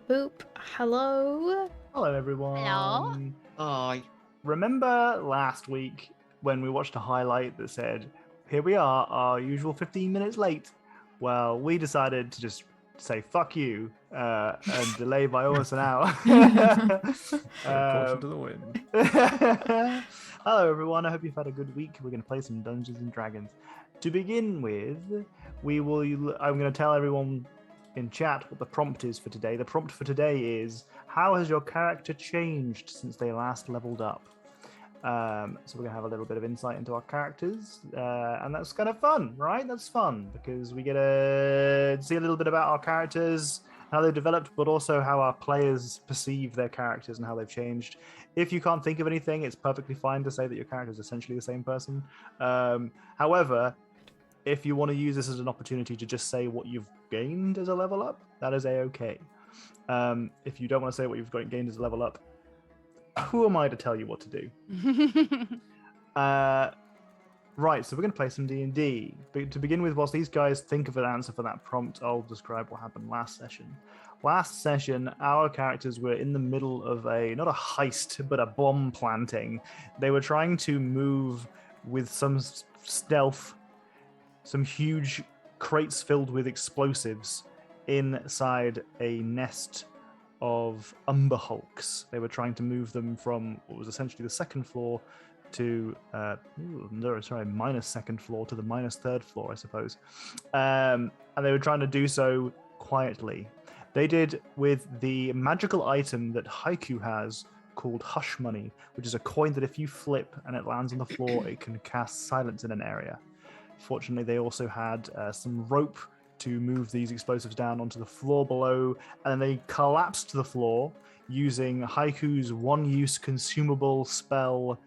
Boop. Hello. Hello, everyone. Hello. Hi. Remember last week when we watched a highlight that said, here we are, our usual 15 minutes late? Well, we decided to just say, fuck you, and delay by almost an hour. Caution to the wind. Hello, everyone. I hope you've had a good week. We're going to play some Dungeons and Dragons. To begin with, I'm going to tell everyone in chat what the prompt is for today. The prompt for today is, how has your character changed since they last leveled up? So we're going to have a little bit of insight into our characters, and that's kind of fun, right? That's fun, because we get to see a little bit about our characters, how they've developed, but also how our players perceive their characters and how they've changed. If you can't think of anything, it's perfectly fine to say that your character is essentially the same person. However, if you want to use this as an opportunity to just say what you've gained as a level up, that is a-okay. If you don't want to say what you've gained as a level up, who am I to tell you what to do? Right, so we're going to play some D&D. But to begin with, whilst these guys think of an answer for that prompt, I'll describe what happened last session. Last session, our characters were in the middle of not a heist, but a bomb planting. They were trying to move with some stealth, some huge crates filled with explosives inside a nest of Umber Hulks. They were trying to move them from what was essentially the second floor to minus second floor to the minus third floor, I suppose. And they were trying to do so quietly. They did with the magical item that Haiku has called Hush Money, which is a coin that if you flip and it lands on the floor, it can cast silence in an area. Fortunately, they also had some rope to move these explosives down onto the floor below, and then they collapsed to the floor using Haiku's one-use consumable spell,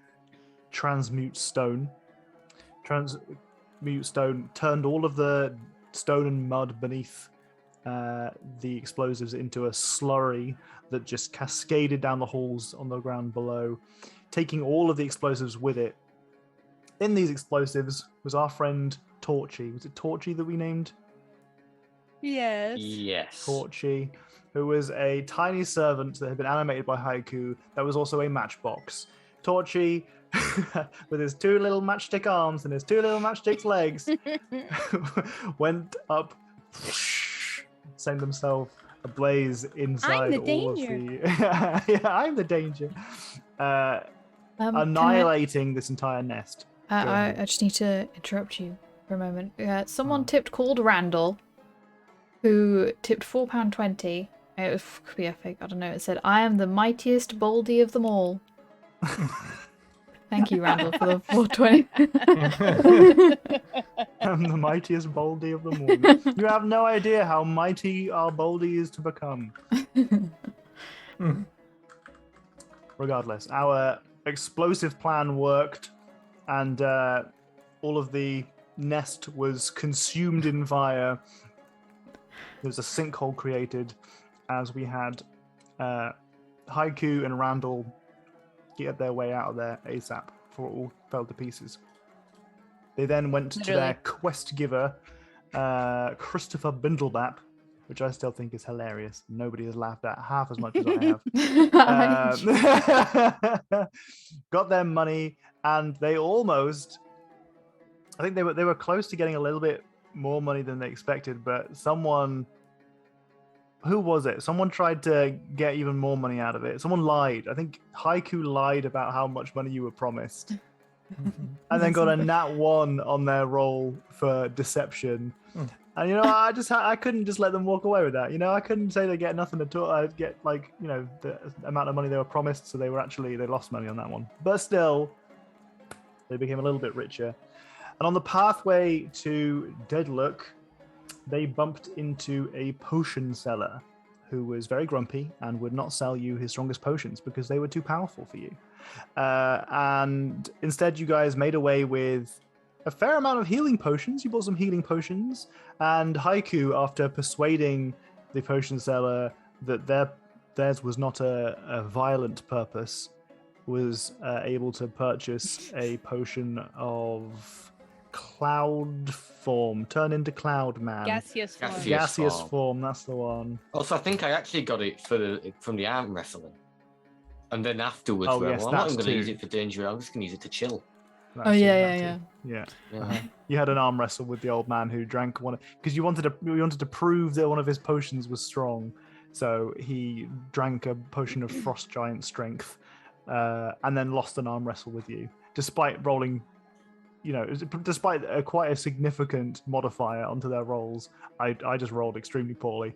Transmute Stone. Transmute Stone turned all of the stone and mud beneath the explosives into a slurry that just cascaded down the halls on the ground below, taking all of the explosives with it. In these explosives was our friend Torchy. Was it Torchy that we named? Yes. Yes. Torchy, who was a tiny servant that had been animated by Haiku that was also a matchbox. Torchy, with his two little matchstick arms and his two little matchstick legs, went up, sent himself ablaze inside I'm the all danger. of the... yeah, I'm the danger. Annihilating this entire nest. I just need to interrupt you for a moment. Someone tipped called Randall, who tipped £4.20. It could be a fake, I don't know. It said, I am the mightiest baldy of them all. Thank you, Randall, for the 420. I'm the mightiest baldy of them all. You have no idea how mighty our baldy is to become. Regardless, our explosive plan worked, and all of the nest was consumed in fire. There was a sinkhole created as we had Haiku and Randall get their way out of there ASAP before it all fell to pieces. They then went to their quest giver, Christopher Bindlebap, which I still think is hilarious. Nobody has laughed at half as much as I have. Got their money, and they almost... I think they were close to getting a little bit more money than they expected, but someone... Who was it? Someone tried to get even more money out of it. Someone lied. I think Haiku lied about how much money you were promised. And then got a nat 1 on their roll for deception. And I couldn't just let them walk away with that. I couldn't say they get nothing at all. I'd get the amount of money they were promised, so they lost money on that one. But still, they became a little bit richer. And on the pathway to Deadlook, they bumped into a potion seller who was very grumpy and would not sell you his strongest potions because they were too powerful for you. And instead, you guys made away with a fair amount of healing potions. You bought some healing potions, and Haiku, after persuading the potion seller that theirs was not a violent purpose, was able to purchase a potion of cloud form. Turn into cloud man. Gaseous form. Gaseous. Gaseous form. form. That's the one. Also, I think I actually got it from the arm wrestling. And then afterwards, Oh, yes, I'm not that's even going to use too. it for danger. I'm just going to use it to chill. Oh That's it, yeah, that's yeah, it. yeah. Yeah. Yeah. You had an arm wrestle with the old man who drank one because you wanted to prove that one of his potions was strong. So he drank a potion of frost giant strength, and then lost an arm wrestle with you, despite rolling. Despite quite a significant modifier onto their rolls, I just rolled extremely poorly,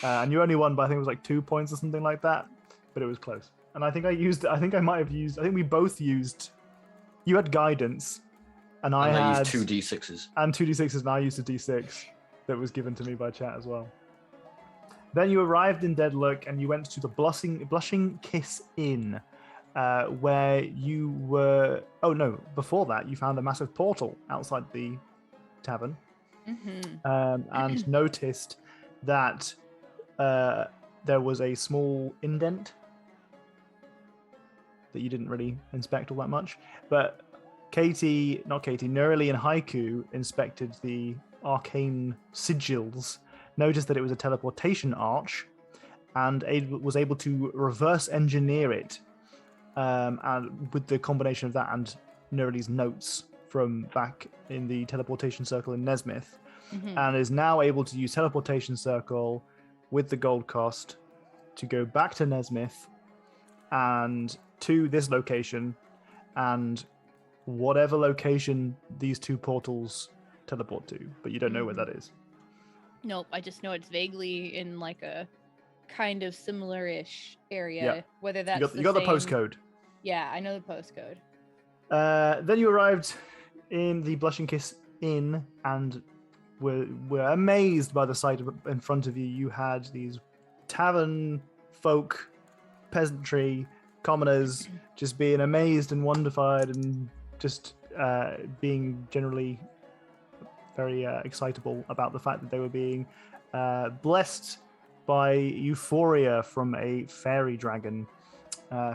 and you only won by I think it was like 2 points or something like that, but it was close. And I think we both used. You had guidance, and I had used 2d6s. and 2d6s, and I used a d6 that was given to me by chat as well. Then you arrived in Deadlock, and you went to the Blushing Kiss Inn, where you were. Oh no! Before that, you found a massive portal outside the tavern, and noticed that there was a small indent that you didn't really inspect all that much. But Nerily and Haiku inspected the Arcane Sigils, noticed that it was a teleportation arch, and was able to reverse engineer it, and with the combination of that and Nerily's notes from back in the teleportation circle in Nesmith, and is now able to use teleportation circle with the gold cost to go back to Nesmith and to this location and whatever location these two portals teleport to, but you don't know where that is. Nope, I just know it's vaguely in like a kind of similar-ish area. Yeah. Whether that's You got the same- postcode. Yeah, I know the postcode. Then you arrived in the Blushing Kiss Inn and were amazed by the sight in front of you. You had these tavern folk, peasantry, commoners just being amazed and wonderfied and just being generally very excitable about the fact that they were being blessed by euphoria from a fairy dragon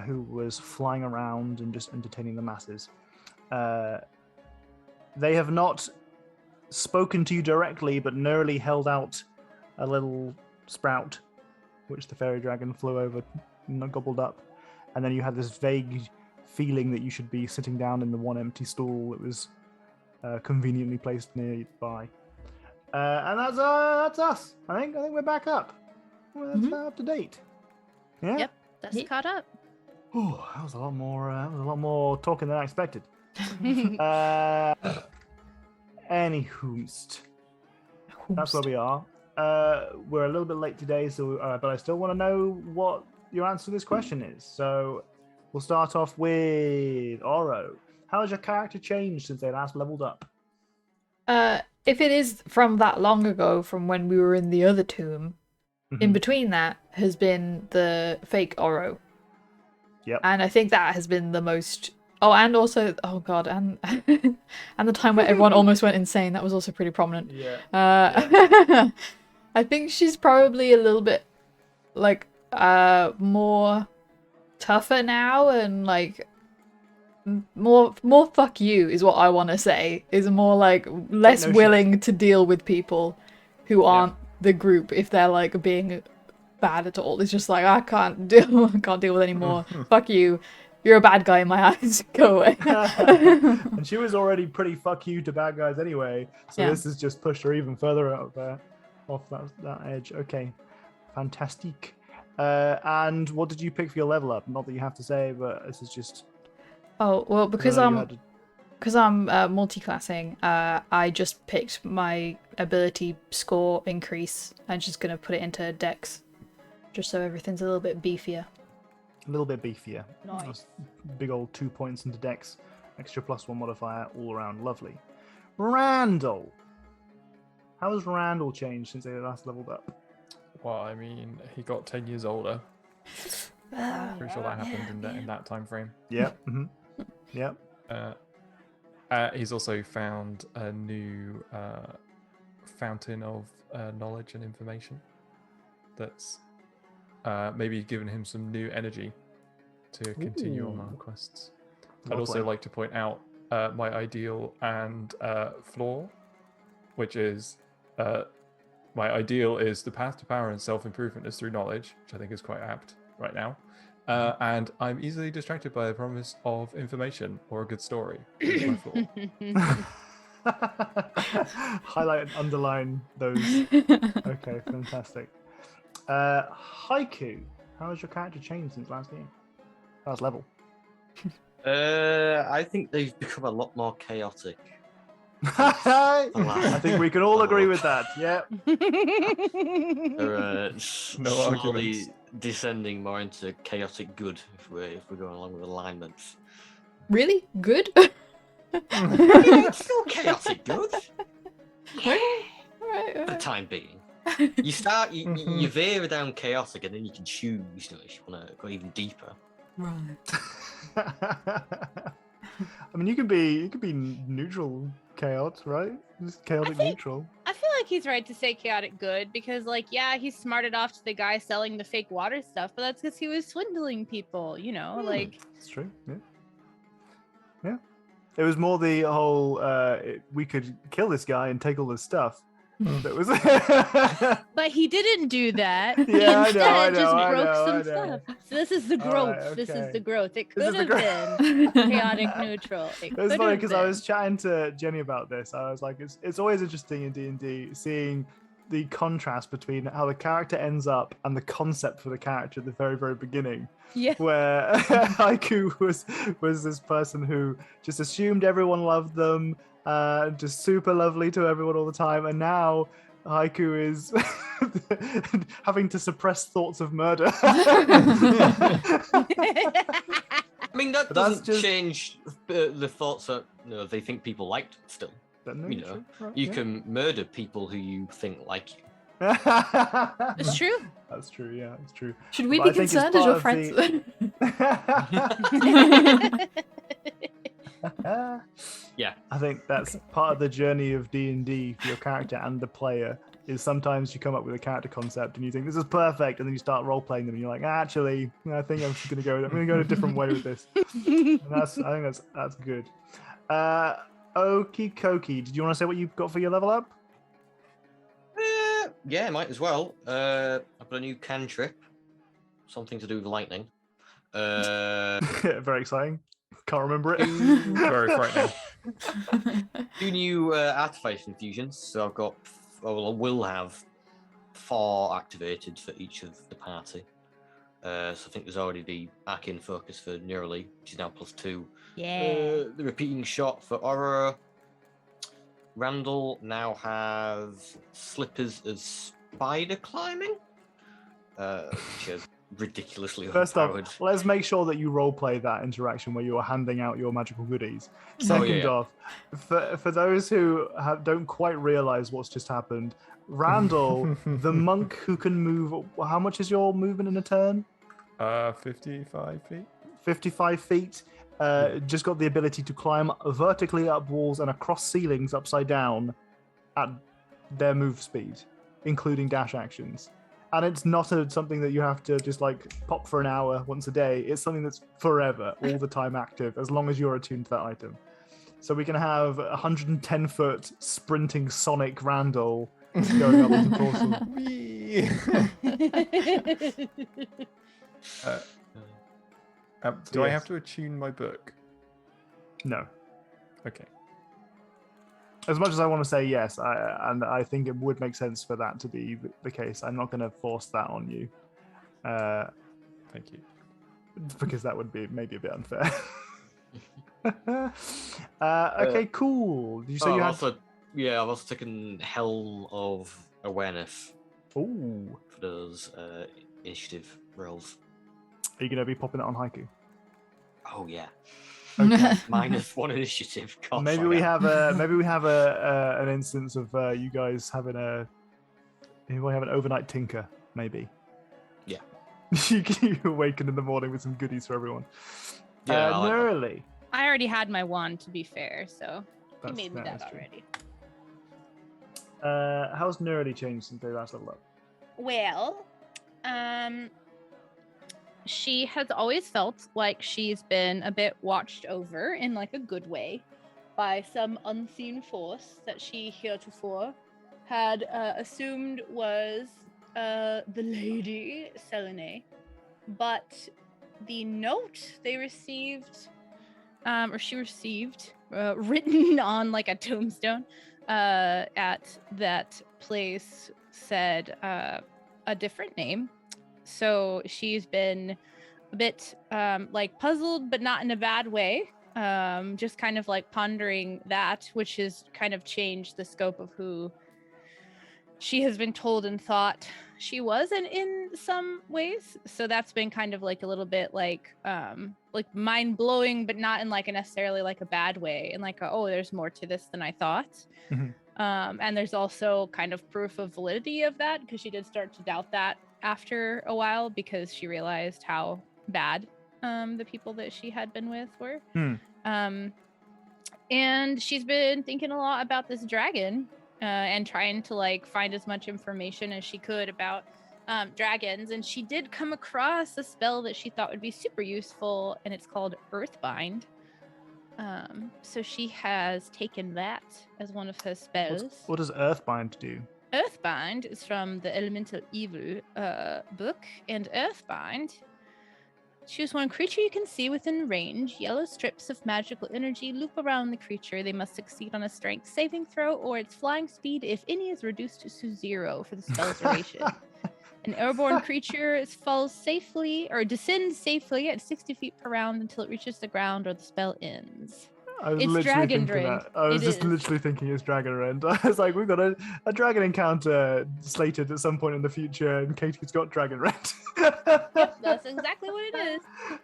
who was flying around and just entertaining the masses. They have not spoken to you directly, but Nerly held out a little sprout, which the fairy dragon flew over and gobbled up. And then you had this vague feeling that you should be sitting down in the one empty stool that was conveniently placed nearby. And that's us. I think we're back up. Well, that's up to date. Yeah. Yep, that's caught up. Oh, that was a lot more talking than I expected. Anywhost, that's where we are. We're a little bit late today, but I still want to know what your answer to this question is. So we'll start off with Oro. How has your character changed since they last leveled up? If it is from that long ago, from when we were in the other tomb, in between that has been the fake Oro. Yep. And I think that has been the most. Oh, and also, oh god, and and the time where everyone almost went insane. That was also pretty prominent. Yeah. I think she's probably a little bit like more tougher now, and like more fuck you is what I want to say. Is more like less willing to deal with people who aren't the group if they're like being bad at all. It's just like I can't deal with anymore. Fuck you. You're a bad guy in my eyes. Go away. And she was already pretty fuck you to bad guys anyway. So this has just pushed her even further out there, off that edge. Okay, fantastic. And what did you pick for your level up? Not that you have to say, but this is just. Oh well, because I'm multi-classing. I just picked my ability score increase. I'm just gonna put it into Dex, just so everything's a little bit beefier. A little bit beefier. Nice. Big old 2 points into Dex. Extra +1 modifier all around. Lovely. Randall. How has Randall changed since they last leveled up? Well, I mean, he got 10 years older. Pretty sure that happened in that time frame. Yep. Yep. He's also found a new fountain of knowledge and information that's maybe given him some new energy to continue on our quests. I'd also like to point out my ideal and flaw, which is my ideal is the path to power and self-improvement is through knowledge, which I think is quite apt right now. And I'm easily distracted by the promise of information or a good story. Is my flaw. Highlight and underline those. Okay, fantastic. Haiku, how has your character changed since last game? Last level. I think they've become a lot more chaotic. I think we can all agree with that. Yeah. They're No slowly arguments. descending more into chaotic good if we're going along with alignments. Really? Good? It's still chaotic good. Right, For the time being. You start, you veer down chaotic, and then you can choose, if you want to go even deeper. Right. I mean, you could be neutral chaos, right? Just chaotic neutral. I feel like he's right to say chaotic good because, like, yeah, he smarted off to the guy selling the fake water stuff, but that's because he was swindling people, you know, like. It's true. Yeah. Yeah. It was more the whole we could kill this guy and take all this stuff. That was. But he didn't do that. Yeah, He I instead know, I just know, broke I some know. stuff. So this is the growth. Alright, This okay. is the growth. It This could is the have growth. been chaotic neutral. It It was could funny have because been. I was chatting to Jenny about this. I was like, it's always interesting in D&D seeing the contrast between how the character ends up and the concept for the character at the very, very beginning. Yeah. Where Haiku was this person who just assumed everyone loved them, just super lovely to everyone all the time, and now Haiku is having to suppress thoughts of murder. I mean, that But that's doesn't just- change the thoughts that they think people liked still. No, You know, you can murder people who you think like you. It's true. That's true. Yeah, it's true. Should we But be I think it's concerned as your part of friends? Yeah. I think that's part of the journey of D&D for your character and the player. Is sometimes you come up with a character concept and you think this is perfect, and then you start role playing them and you're like, actually, I think I'm going to go. I'm going to go a different way with this. And I think that's good. Okie dokie. Did you want to say what you've got for your level up? Yeah, might as well. I've got a new cantrip, something to do with lightning. Very exciting. Can't remember it. Very frightening. 2 new artifact infusions. So I've got, I will have 4 activated for each of the party. So I think there's already the Arcane Focus for Neurally, which is now +2. Yeah. The Repeating Shot for Aurora. Randall now has Slippers as Spider Climbing, which is ridiculously First overpowered. off, let's make sure that you roleplay that interaction where you are handing out your magical goodies. Oh, Second yeah. off, for those who don't quite realize what's just happened, Randall, the monk who can move, how much is your movement in a turn? 55 feet. 55 feet. Just got the ability to climb vertically up walls and across ceilings upside down at their move speed, including dash actions. And it's not something that you have to just like pop for an hour once a day. It's something that's forever, all the time active, as long as you're attuned to that item. So we can have 110-foot sprinting Sonic Randall going up into portal. Do I Yes. have to attune my book? No. Okay. As much as I want to say yes, I think it would make sense for that to be the case. I'm not going to force that on you, Thank you. because that would be maybe a bit unfair. Okay, cool. Did you say you had? I've also taken Helm of Awareness Ooh, for those initiative rolls. are you going to be popping it on Haiku? Oh yeah, Okay. -1 initiative. Gosh, Maybe we have an instance of you guys having maybe we have an overnight tinker, maybe. Yeah. you awaken in the morning with some goodies for everyone. Yeah, I like that. Neurally. I already had my wand, to be fair, so he That's- made me that that is true. already. How's Neurally changed since they last leveled up? Well, she has always felt like she's been a bit watched over in like a good way. by some unseen force that she heretofore had assumed was the Lady Selene. But the note they received, or she received, written on like a tombstone at that place said a different name. So she's been a bit like puzzled, but not in a bad way. Just kind of like pondering that, which has kind of changed the scope of who she has been told and thought she was, and in some ways. So that's been kind of like a little bit like mind blowing, but not in like a necessarily like a bad way, and like oh, there's more to this than I thought. And there's also kind of proof of validity of that, because she did start to doubt that after a while, because she realized how bad the people that she had been with were. And she's been thinking a lot about this dragon and trying to like find as much information as she could about dragons. And she did come across a spell that she thought would be super useful, and it's called Earthbind. So she has taken that as one of her spells. What does Earthbind do? Earthbind is from the Elemental Evil book, and Earthbind, choose one creature you can see within range. Yellow strips of magical energy loop around the creature. They must succeed on a strength saving throw, or its flying speed, if any, is reduced to 0 for the spell's duration. An airborne creature falls safely or descends safely at 60 feet per round until it reaches the ground or the spell ends. I was It's literally Dragon thinking Rend. that. I was It just is. literally thinking it's Dragon Rend. I was like, we've got a dragon encounter slated at some point in the future, and Katie's got Dragon Rend. Yep, that's exactly what it is.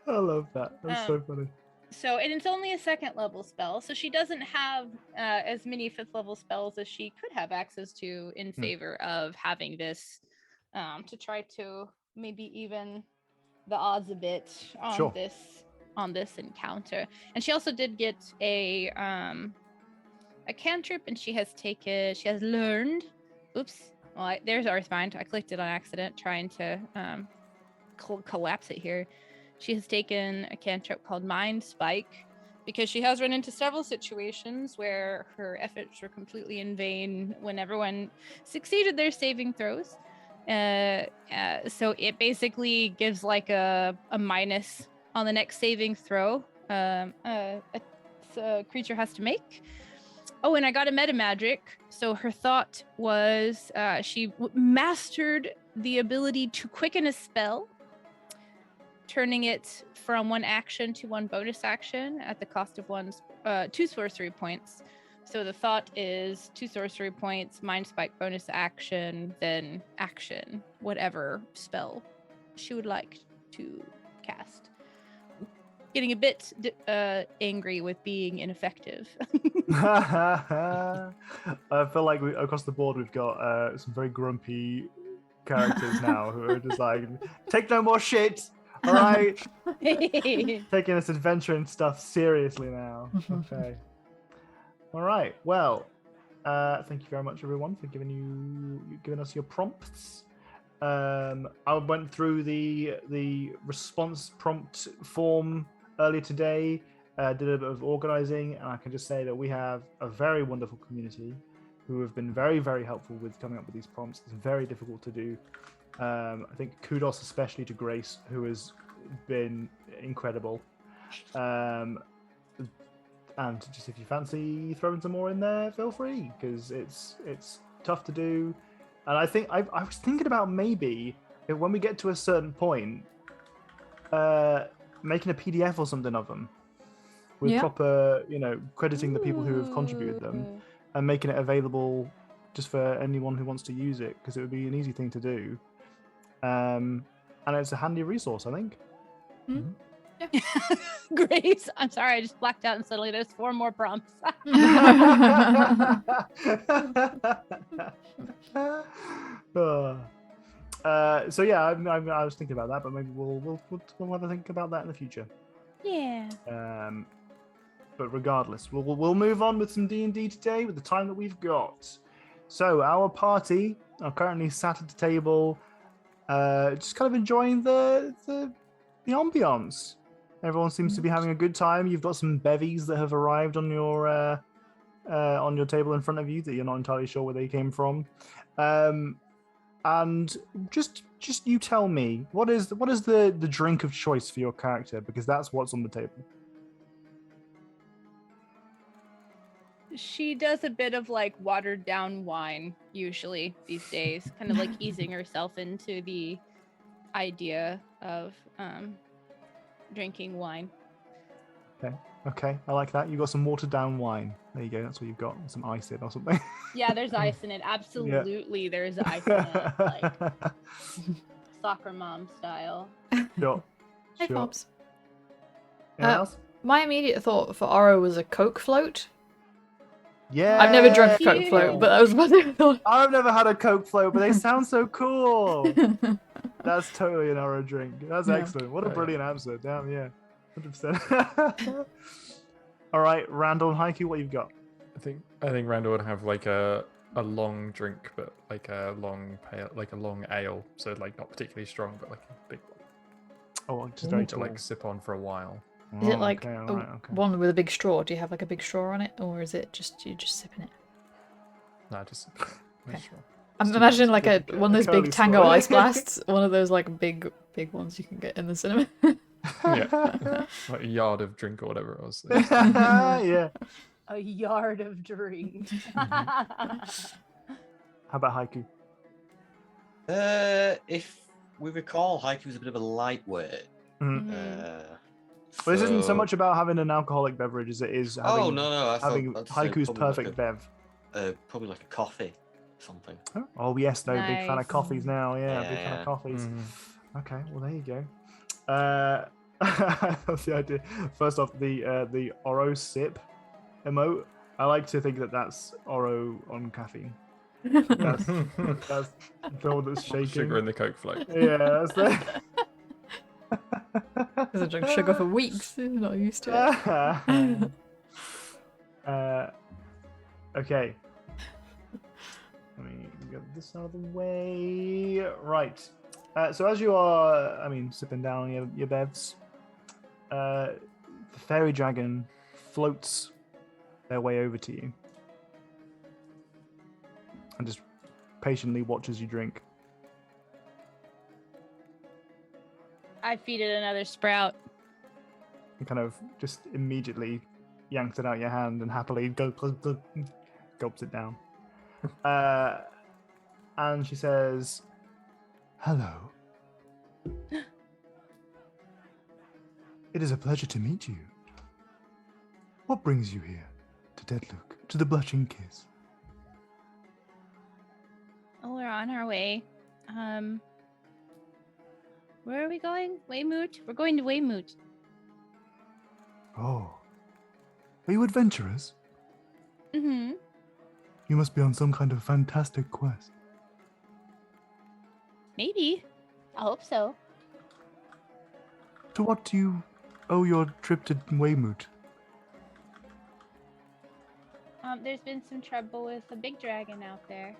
I love that. That's so funny. So, and it's only a 2nd level spell, so she doesn't have as many 5th level spells as she could have access to in favor of having this to try to maybe even the odds a bit on this encounter. And she also did get a cantrip, and she has learned. Oops. Well, there's Earthbind. I clicked it on accident, trying to collapse it here. She has taken a cantrip called Mind Spike, because she has run into several situations where her efforts were completely in vain when everyone succeeded their saving throws. So it basically gives like a minus on the next saving throw a creature has to make. Oh, and I got a Metamagic. So her thought was she mastered the ability to quicken a spell, turning it from 1 action to 1 bonus action at the cost of 2 sorcery points. So the thought is 2 sorcery points, Mind Spike bonus action, then action, whatever spell she would like to cast. Getting a bit angry with being ineffective. I feel like across the board we've got some very grumpy characters now who are just like, take no more shit. All right, taking this adventure and stuff seriously now. Okay. All right. Well, thank you very much, everyone, for giving us your prompts. I went through the response prompt form earlier today. Did a bit of organizing, and I can just say that we have a very wonderful community who have been very, very helpful with coming up with these prompts. It's very difficult to do. I think kudos especially to Grace, who has been incredible. And just if you fancy throwing some more in there, feel free, because it's tough to do. And I think I was thinking about maybe if when we get to a certain point, making a PDF or something of them with proper, crediting the people who have contributed them and making it available just for anyone who wants to use it, because it would be an easy thing to do. And it's a handy resource, I think. Mm-hmm. Yeah. Grace, I'm sorry, I just blacked out and suddenly there's 4 more prompts. So yeah, I was thinking about that, but maybe we'll have to think about that in the future. Yeah. But regardless, we'll move on with some D&D today with the time that we've got. So our party are currently sat at the table, just kind of enjoying the ambiance Everyone seems to be having a good time. You've got some bevies that have arrived on your table in front of you that you're not entirely sure where they came from. And just you tell me, what is the drink of choice for your character? Because that's what's on the table. She does a bit of like watered down wine usually these days, kind of like easing herself into the idea of drinking wine. Okay, I like that. You got some watered down wine. There you go. That's what you've got. Some ice in or something. Yeah, there's ice in it. Absolutely, there's ice in it. Like soccer mom style. Sure. Hey, Sure. Pops. Anyone else? My immediate thought for Oro was a Coke float. Yeah. I've never drunk a Coke Cute. float, but that was what I thought. I've never had a Coke float, but they sound so cool. That's totally an Oro drink. That's Yeah. excellent. What a Oh, yeah. brilliant answer. Damn, yeah. 100%. All right, Randall and Haiku, what you've got? I think Randall would have like a long drink, but like a long pale, like a long ale, so like not particularly strong, but like a big one. Oh, just very To tall. like sip on for a while. Is it Oh, like okay, a- all right, okay. one with a big straw? Do you have like a big straw on it, or is it just you just sipping it? No, just Okay. sure. I'm Stupid- imagining like stupid one of those curly big Tango straw. ice blasts, one of those like big ones you can get in the cinema. Yeah. Like a yard of drink or whatever it was. Yeah. A yard of drink. How about Haiku? If we recall, Haiku was a bit of a lightweight. Mhm. Mhm. Well, this isn't so so- much about having an alcoholic beverage as it is having, Oh no! I thought having I'd say Haiku's probably perfect bev. probably like a coffee, something. Oh yes, no, big fan of Nice. coffees now. Yeah, big fan Yeah. of coffees. Mhm. Okay, well there you go. That's the idea. First off, the Oro sip emote. I like to think that that's Oro on caffeine. That's that's the one that's shaking. Sugar in the Coke float. Yeah, that's the. Because I drink sugar for weeks, not used to it. Okay. Let me get this out of the way. Right. So as you are, sipping down your bevs, the fairy dragon floats their way over to you and just patiently watches you drink. I feed it another sprout. And kind of just immediately yanks it out your hand and happily gulps it down. And she says, "Hello. It is a pleasure to meet you. What brings you here to Deadlook, to the Blushing Kiss?" Oh, we're on our way. Where are we going? Weymouth? We're going to Weymouth. Oh. Are you adventurers? Mm-hmm. You must be on some kind of fantastic quest. Maybe. I hope so. To what do you owe your trip to Weymouth? There's been some trouble with a big dragon out there.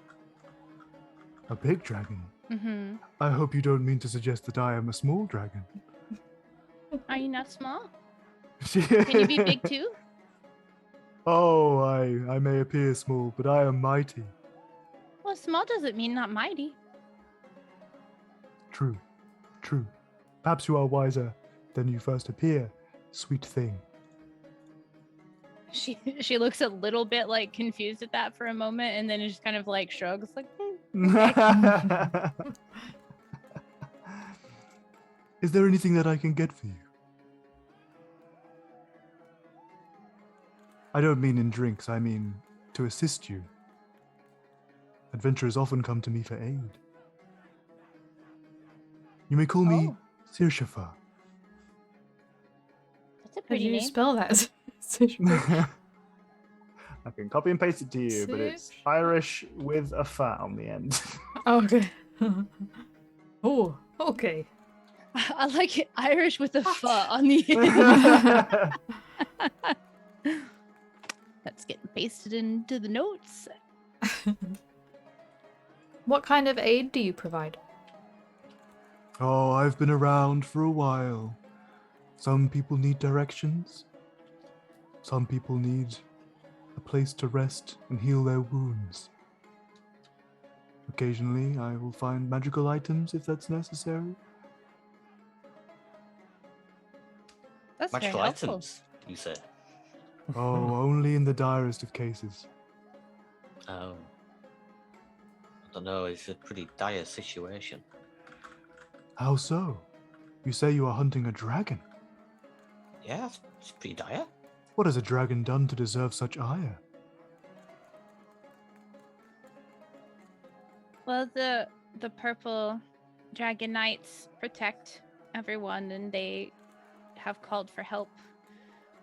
A big dragon? Mm-hmm. I hope you don't mean to suggest that I am a small dragon. Are you not small? Can you be big too? Oh, I may appear small, but I am mighty. Well, small doesn't mean not mighty. True, true. Perhaps you are wiser than you first appear, sweet thing. She looks a little bit like confused at that for a moment, and then just kind of like shrugs, like. Is there anything that I can get for you? I don't mean in drinks, I mean to assist you. Adventurers often come to me for aid. You may call me Oh. Sirshafa. That's a How do pretty you name. spell that? I can copy and paste it to you, but it's Irish with a fa on the end. Okay. Oh, okay. I like it Irish with a pho on the end. That's getting pasted into the notes. What kind of aid do you provide? Oh, I've been around for a while. Some people need directions. Some people need a place to rest and heal their wounds. Occasionally, I will find magical items if that's necessary. That's very Magical helpful. items, you say? Oh, only in the direst of cases. Oh. I don't know, it's a pretty dire situation. How so? You say you are hunting a dragon. Yeah, it's pretty dire. What has a dragon done to deserve such ire? Well, the purple dragon knights protect everyone, and they have called for help.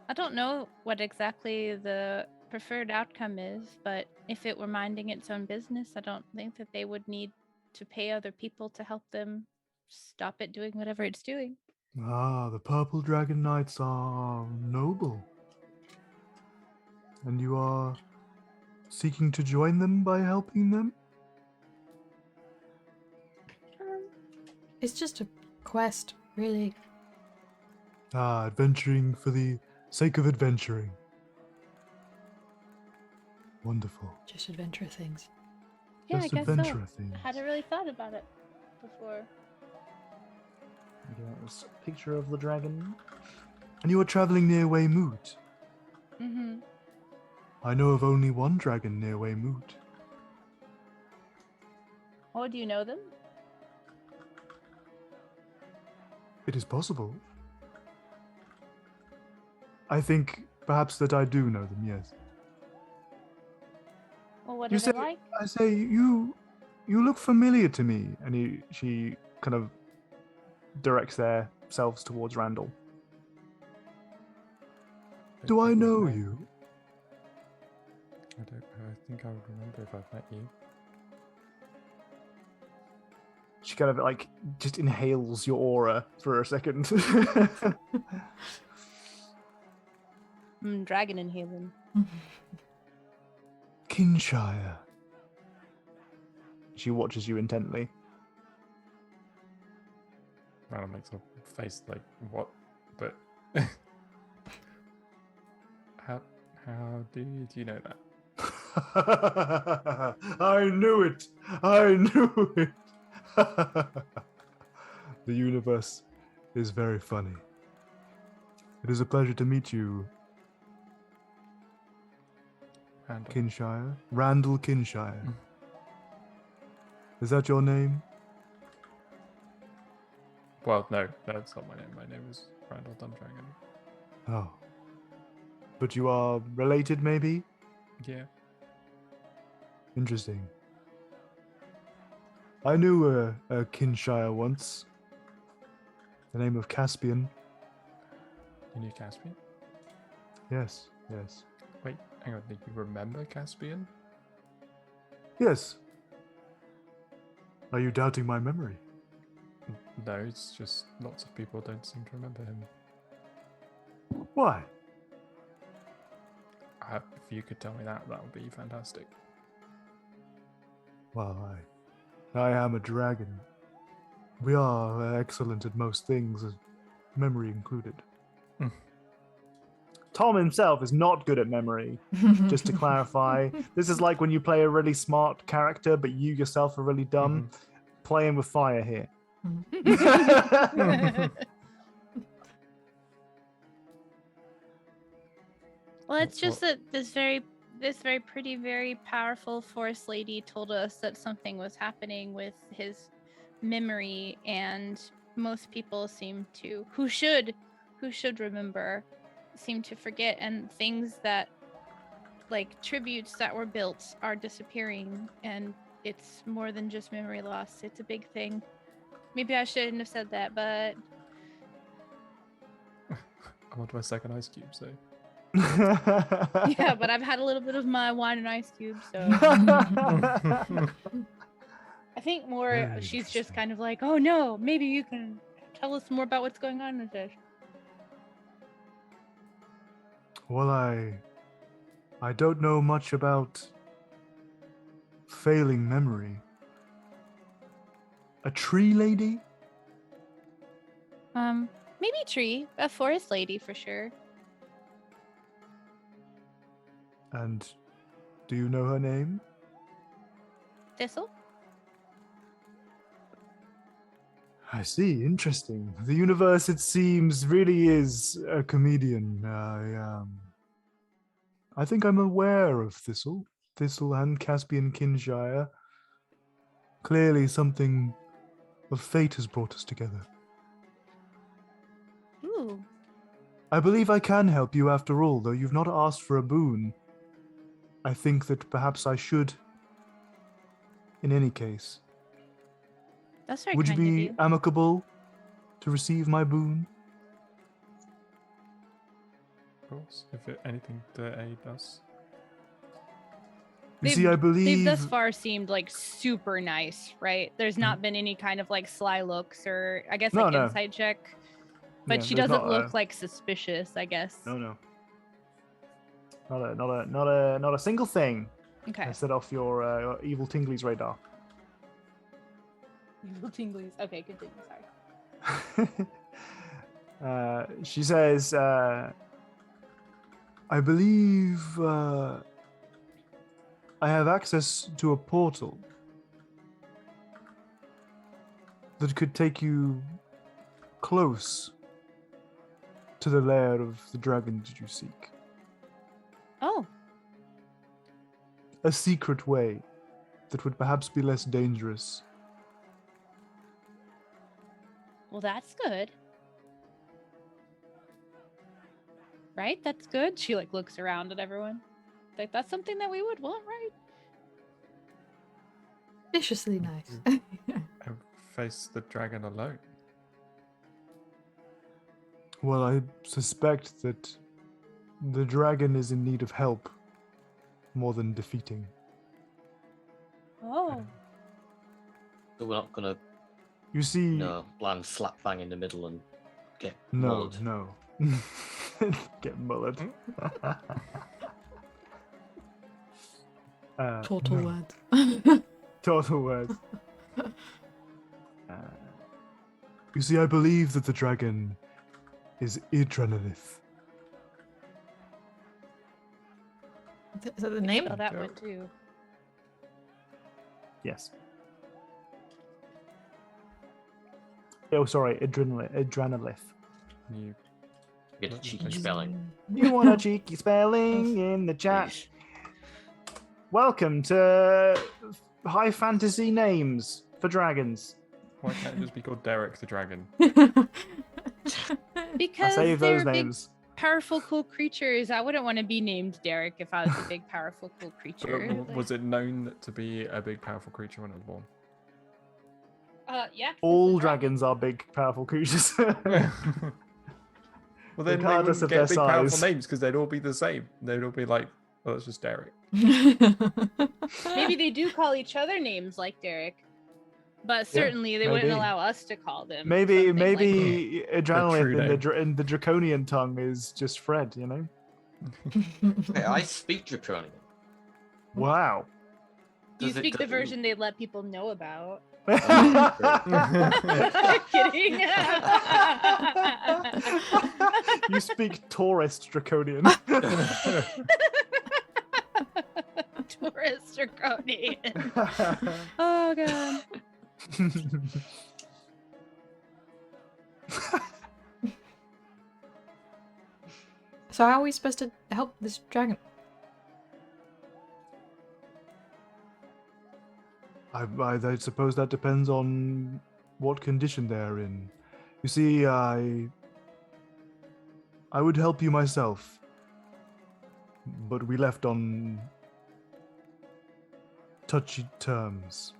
I don't know what exactly the preferred outcome is, but if it were minding its own business, I don't think that they would need to pay other people to help them stop it doing whatever it's doing. Ah, the purple dragon knights are noble. And you are seeking to join them by helping them? It's just a quest, really. Ah, adventuring for the sake of adventuring. Wonderful. Just adventure things. Yeah, Just I guess so. adventure things. I hadn't really thought about it before. Yes, picture of the dragon. And you are traveling near Weymouth. Mm-hmm. I know of only one dragon near Weymouth. Oh, do you know them? It is possible. I think perhaps that I do know them, yes. Well, what You are they say- like? I say, you look familiar to me. And she kind of directs their selves towards Randall. Do I know you? I don't know. I think I would remember if I've met you. She kind of like just inhales your aura for a second. Dragon inhaling. Kinshire. She watches you intently. Randall makes a face like, what? But how do you know that? I knew it. I knew it. The universe is very funny. It is a pleasure to meet you, Randall. Kinshire. Randall Kinshire. Is that your name? Well, no, that's not my name. My name is Randall Dundragon. Oh. But you are related, maybe? Yeah. Interesting. I knew a Kinshire once. The name of Caspian. You knew Caspian? Yes, yes. Wait, hang on. Did you remember Caspian? Yes. Are you doubting my memory? No, it's just lots of people don't seem to remember him. Why? If you could tell me that would be fantastic. Well, I am a dragon. We are excellent at most things, memory included. Tom himself is not good at memory, just to clarify. This is like when you play a really smart character, but you yourself are really dumb. Playing with fire here. Well, it's just that this very pretty, very powerful forest lady told us that something was happening with his memory, and most people seem to who should remember seem to forget, and things that like tributes that were built are disappearing, and it's more than just memory loss. It's a big thing. Maybe I shouldn't have said that, but I want my second ice cube, so. yeah, but I've had a little bit of my wine and ice cube, so I think more Very she's just interesting. kind of like, oh no, maybe you can tell us more about what's going on with this. Well, I don't know much about failing memory. A tree lady? Maybe tree, a forest lady for sure. And do you know her name? Thistle? I see. Interesting. The universe, it seems, really is a comedian. I think I'm aware of Thistle and Caspian Kinshire. Clearly, something of fate has brought us together. Ooh. I believe I can help you after all, though you've not asked for a boon. I think that perhaps I should. In any case, That's very would you kind of be you. amicable to receive my boon? Of course, if anything to aid us. You see, I believe They've thus far seemed like super nice, right? There's not been any kind of like sly looks or I guess No, like no. insight check. But Yeah, she there's doesn't not look like suspicious, I guess. No. Not a single thing. Okay. Set off your evil Tingley's radar. Evil tinglies. Okay, continue. Sorry. She says, I believe I have access to a portal that could take you close to the lair of the dragon that you seek. Oh, A secret way that would perhaps be less dangerous. well, that's good. Right? That's good. She like looks around at everyone. Like that's something that we would want, right? Viciously nice. And face the dragon alone. Well, I suspect that the dragon is in need of help more than defeating. Oh. So we're not gonna You see, land slap bang in the middle and get no. mullered. Get mullered. Total no. words. Total words. You see, I believe that the dragon is Idranolith. Is that the name? Oh, that one too. Yes. Oh, sorry, Idranolith. You Get a cheeky spelling. You want a cheeky spelling in the chat? Please. Welcome to high fantasy names for dragons. Why can't it just be called Derek the Dragon? I Because save they're those big, names. powerful, cool creatures. I wouldn't want to be named Derek if I was a big, powerful, cool creature. Was it known to be a big, powerful creature when it was born? Yeah. All dragons are big, powerful creatures. Well, then they Regardless wouldn't of get their big, powerful size. names because they'd all be the same. They'd all be like, well, it's just Derek. Maybe they do call each other names like Derek, but certainly they wouldn't maybe. allow us to call them. maybe something like Adrenaline true in the Draconian tongue is just Fred, you know? Hey, I speak Draconian. Wow. you Does it- speak the does it- version they let people know about. Oh, Kidding. You speak tourist Draconian. Tourist draconian. Oh god. So how are we supposed to help this dragon? I suppose that depends on what condition they're in. You see, I would help you myself, but we left on touchy terms.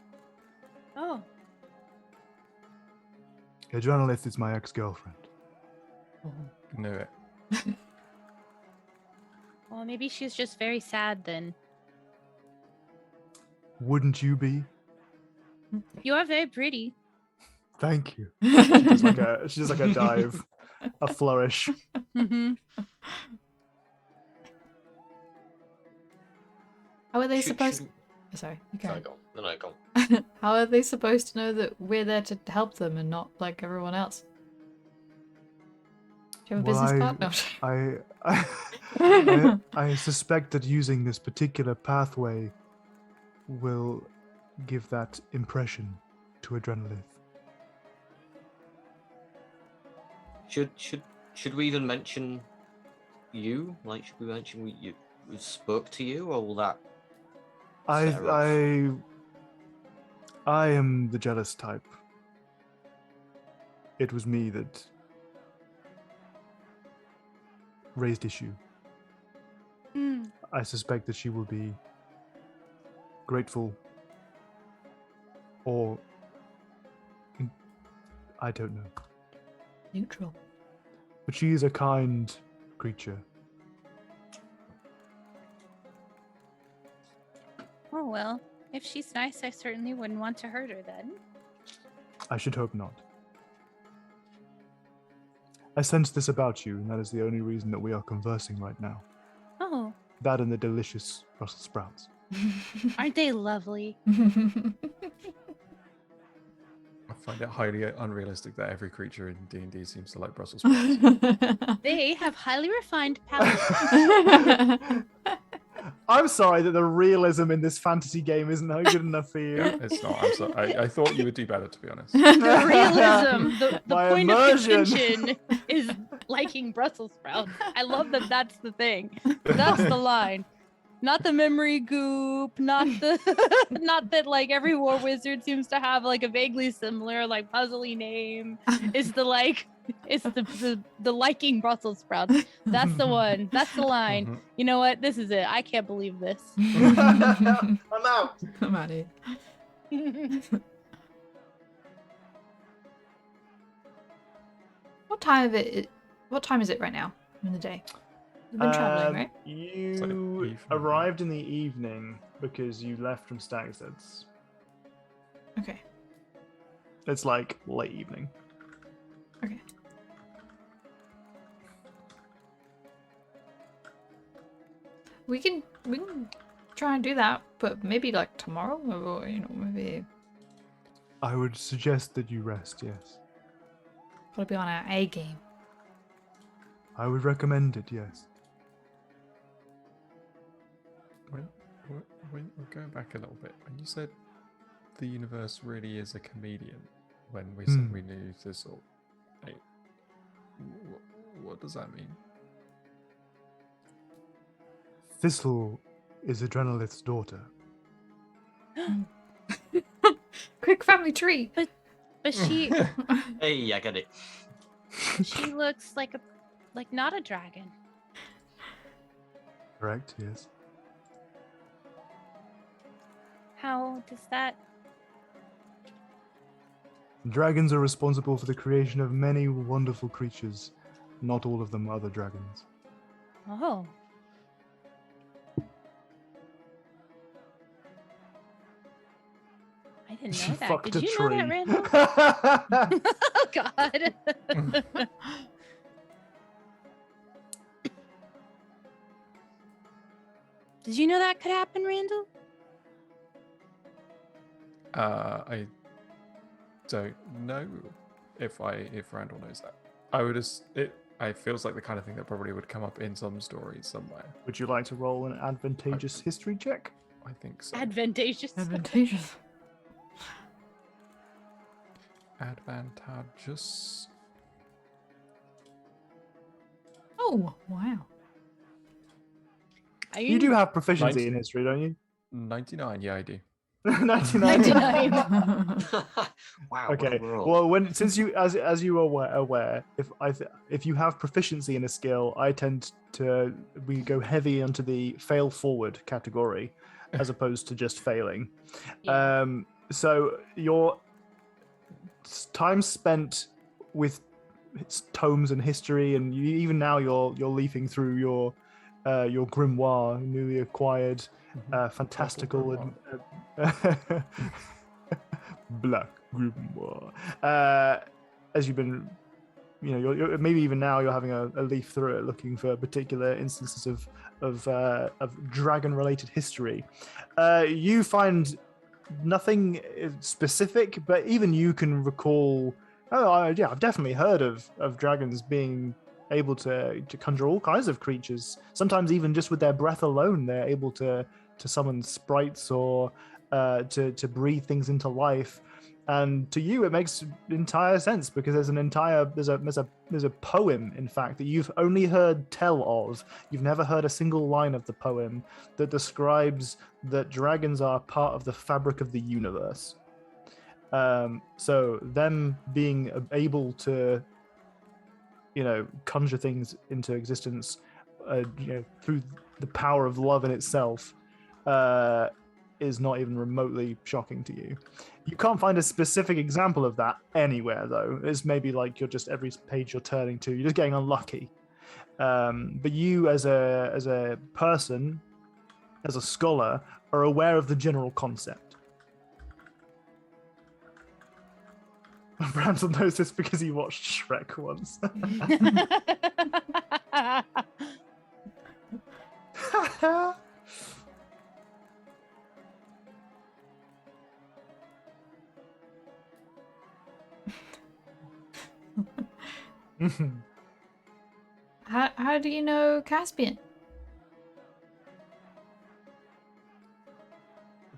Oh. Adrenalith is my ex-girlfriend. Knew it. Well, maybe she's just very sad then. Wouldn't you be? You are very pretty. Thank you. She does like a dive, a flourish. Mm-hmm. How are they Should- supposed? should- Oh, sorry, you go. Sorry, go on. No, go on. How are they supposed to know that we're there to help them and not like everyone else? Do you have a Well, business card? No. I suspect that using this particular pathway will give that impression to Adrenalith. Should we even mention you? Like, should we mention we spoke to you, or will that? set her off? I am the jealous type. It was me that raised issue. I suspect that she will be grateful, or I don't know. Neutral. But she is a kind creature. Oh, well, if she's nice, I certainly wouldn't want to hurt her then. I should hope not. I sense this about you, and that is the only reason that we are conversing right now. Oh, That and the delicious Brussels sprouts. aren't they lovely? I find it highly unrealistic that every creature in D&D seems to like Brussels sprouts. They have highly refined palates. I'm sorry that the realism in this fantasy game isn't good enough for you. Yeah, it's not. I'm sorry. I thought you would do better, to be honest. The realism, the My point immersion. of contention is liking Brussels sprouts. I love that that's the thing. That's the line. Not the memory goop, not that like every war wizard seems to have like a vaguely similar like puzzly name. It's the liking Brussels sprouts. That's the one. That's the line. Mhm. You know what? This is it. I can't believe this. I'm out. I'm out of here. What time is it right now in the day? You've been traveling, right? You like evening. arrived in the evening because you left from Stag's. Okay. It's like late evening. Okay. We can try and do that, but maybe like tomorrow, or maybe I would suggest that you rest, yes. gotta be on our A game. I would recommend it, yes. We're going back a little bit. When you said the universe really is a comedian, when we said we knew Thistle, what does that mean? Thistle is Adrenalith's daughter. Quick family tree. But she Hey, I get it. looks like not a dragon. Correct, yes. How does that? Dragons are responsible for the creation of many wonderful creatures. Not all of them are the dragons. Oh. I didn't She know that. fucked Did a you tree. know that, Randall? Oh God. Did you know that could happen, Randall? I don't know if Randall knows that. It feels like the kind of thing that probably would come up in some stories somewhere. Would you like to roll an advantageous history check? I think so. Advantageous. Advantageous. Advantageous. Oh wow. You do have proficiency Nice. in history, don't you? 99, yeah, I do. 99. 99. Wow. Okay. What a roll. Well, since you, as you are aware, if you have proficiency in a skill, we go heavy onto the fail forward category, as opposed to just failing. Yeah. So your time spent with tomes and history, and even now you're leafing through your grimoire, newly acquired, fantastical and black grimoire. As you've been, you're maybe even now you're having a leaf through it, looking for particular instances of dragon-related history. You find nothing specific, but even you can recall. Oh, yeah, I've definitely heard of dragons being able to conjure all kinds of creatures. Sometimes even just with their breath alone, they're able to summon sprites or to breathe things into life. And to you, it makes entire sense because there's a poem, in fact, that you've only heard tell of. You've never heard a single line of the poem that describes that dragons are part of the fabric of the universe. So them being able to, conjure things into existence, through the power of love in itself, is not even remotely shocking to you. You can't find a specific example of that anywhere, though. It's maybe like you're just every page you're turning to, you're just getting unlucky. But you, as a person, as a scholar, are aware of the general concept. Randall knows this because he watched Shrek once. How do you know Caspian?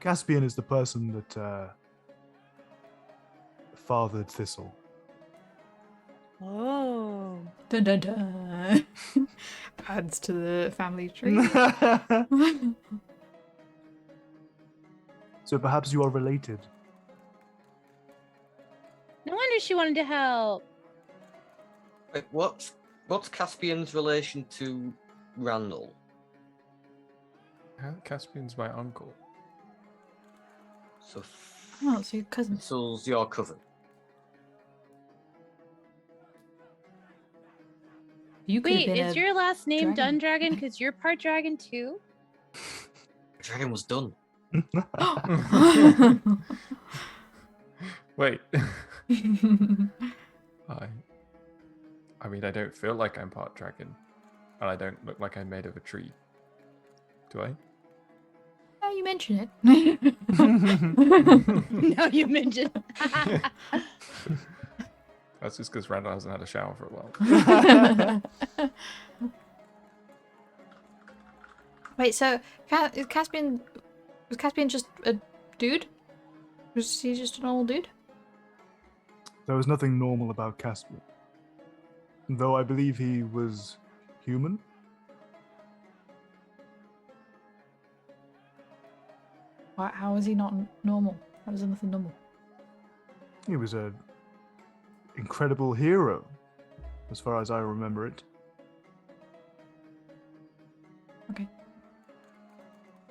Caspian is the person that fathered Thistle. Oh. Dun dun dun. Adds to the family tree. So perhaps you are related. No wonder she wanted to help. Wait, what's Caspian's relation to Randall? Caspian's my uncle. So Oh, so your cousin. Thistle's your cousin. You could have Wait, been is a your last name dragon. Dundragon because you're part dragon too? The dragon was done. Wait. I mean, I don't feel like I'm part dragon, and I don't look like I'm made of a tree. Do I? Now you mention it. No, you mentioned. That's just because Randall hasn't had a shower for a while. Wait, so was Caspian just a dude? Was he just a normal dude? There was nothing normal about Caspian. Though I believe he was human. How is he not normal? How is there nothing normal? He was an incredible hero, as far as I remember it. Okay.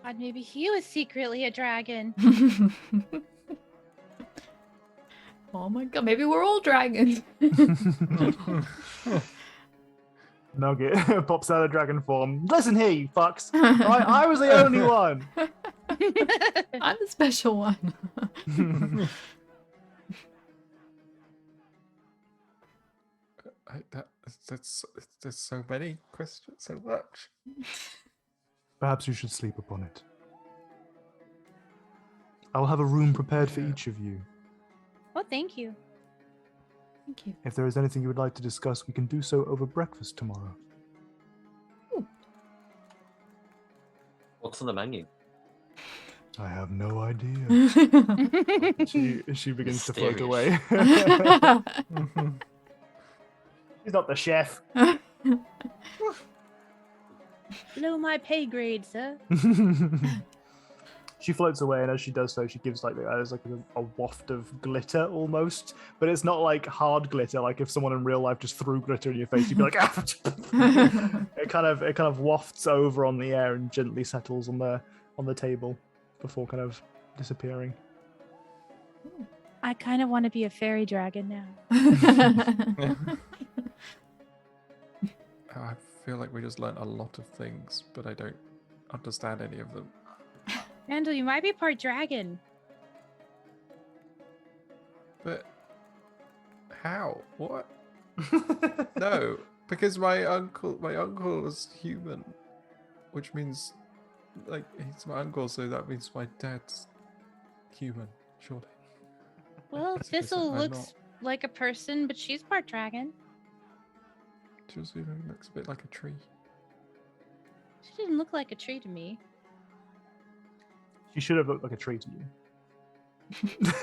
God, maybe he was secretly a dragon. Oh my god, maybe we're all dragons. Nugget pops out of dragon form. Listen here, you fucks. Right, I was the only one. I'm the special one. There's so many questions, so much. Perhaps you should sleep upon it. I'll have a room prepared for Yeah. each of you. Oh, thank you. Thank you. If there is anything you would like to discuss, we can do so over breakfast tomorrow. What's on the menu? I have no idea. She begins to float Mysterious. away. He's not the chef. Below my pay grade, sir. She floats away, and as she does so, she gives like a waft of glitter almost, but it's not like hard glitter. Like if someone in real life just threw glitter in your face, you'd be like, ah! It kind of wafts over on the air and gently settles on the table before kind of disappearing. I kind of want to be a fairy dragon now. I feel like we just learnt a lot of things, but I don't understand any of them. Randall, you might be part dragon. But how? What? No, because my uncle was human, which means like he's my uncle, so that means my dad's human, surely. Well, That's because Thistle I'm looks not. like a person, but she's part dragon. Josephine looks a bit like a tree. She didn't look like a tree to me. She should have looked like a tree to you.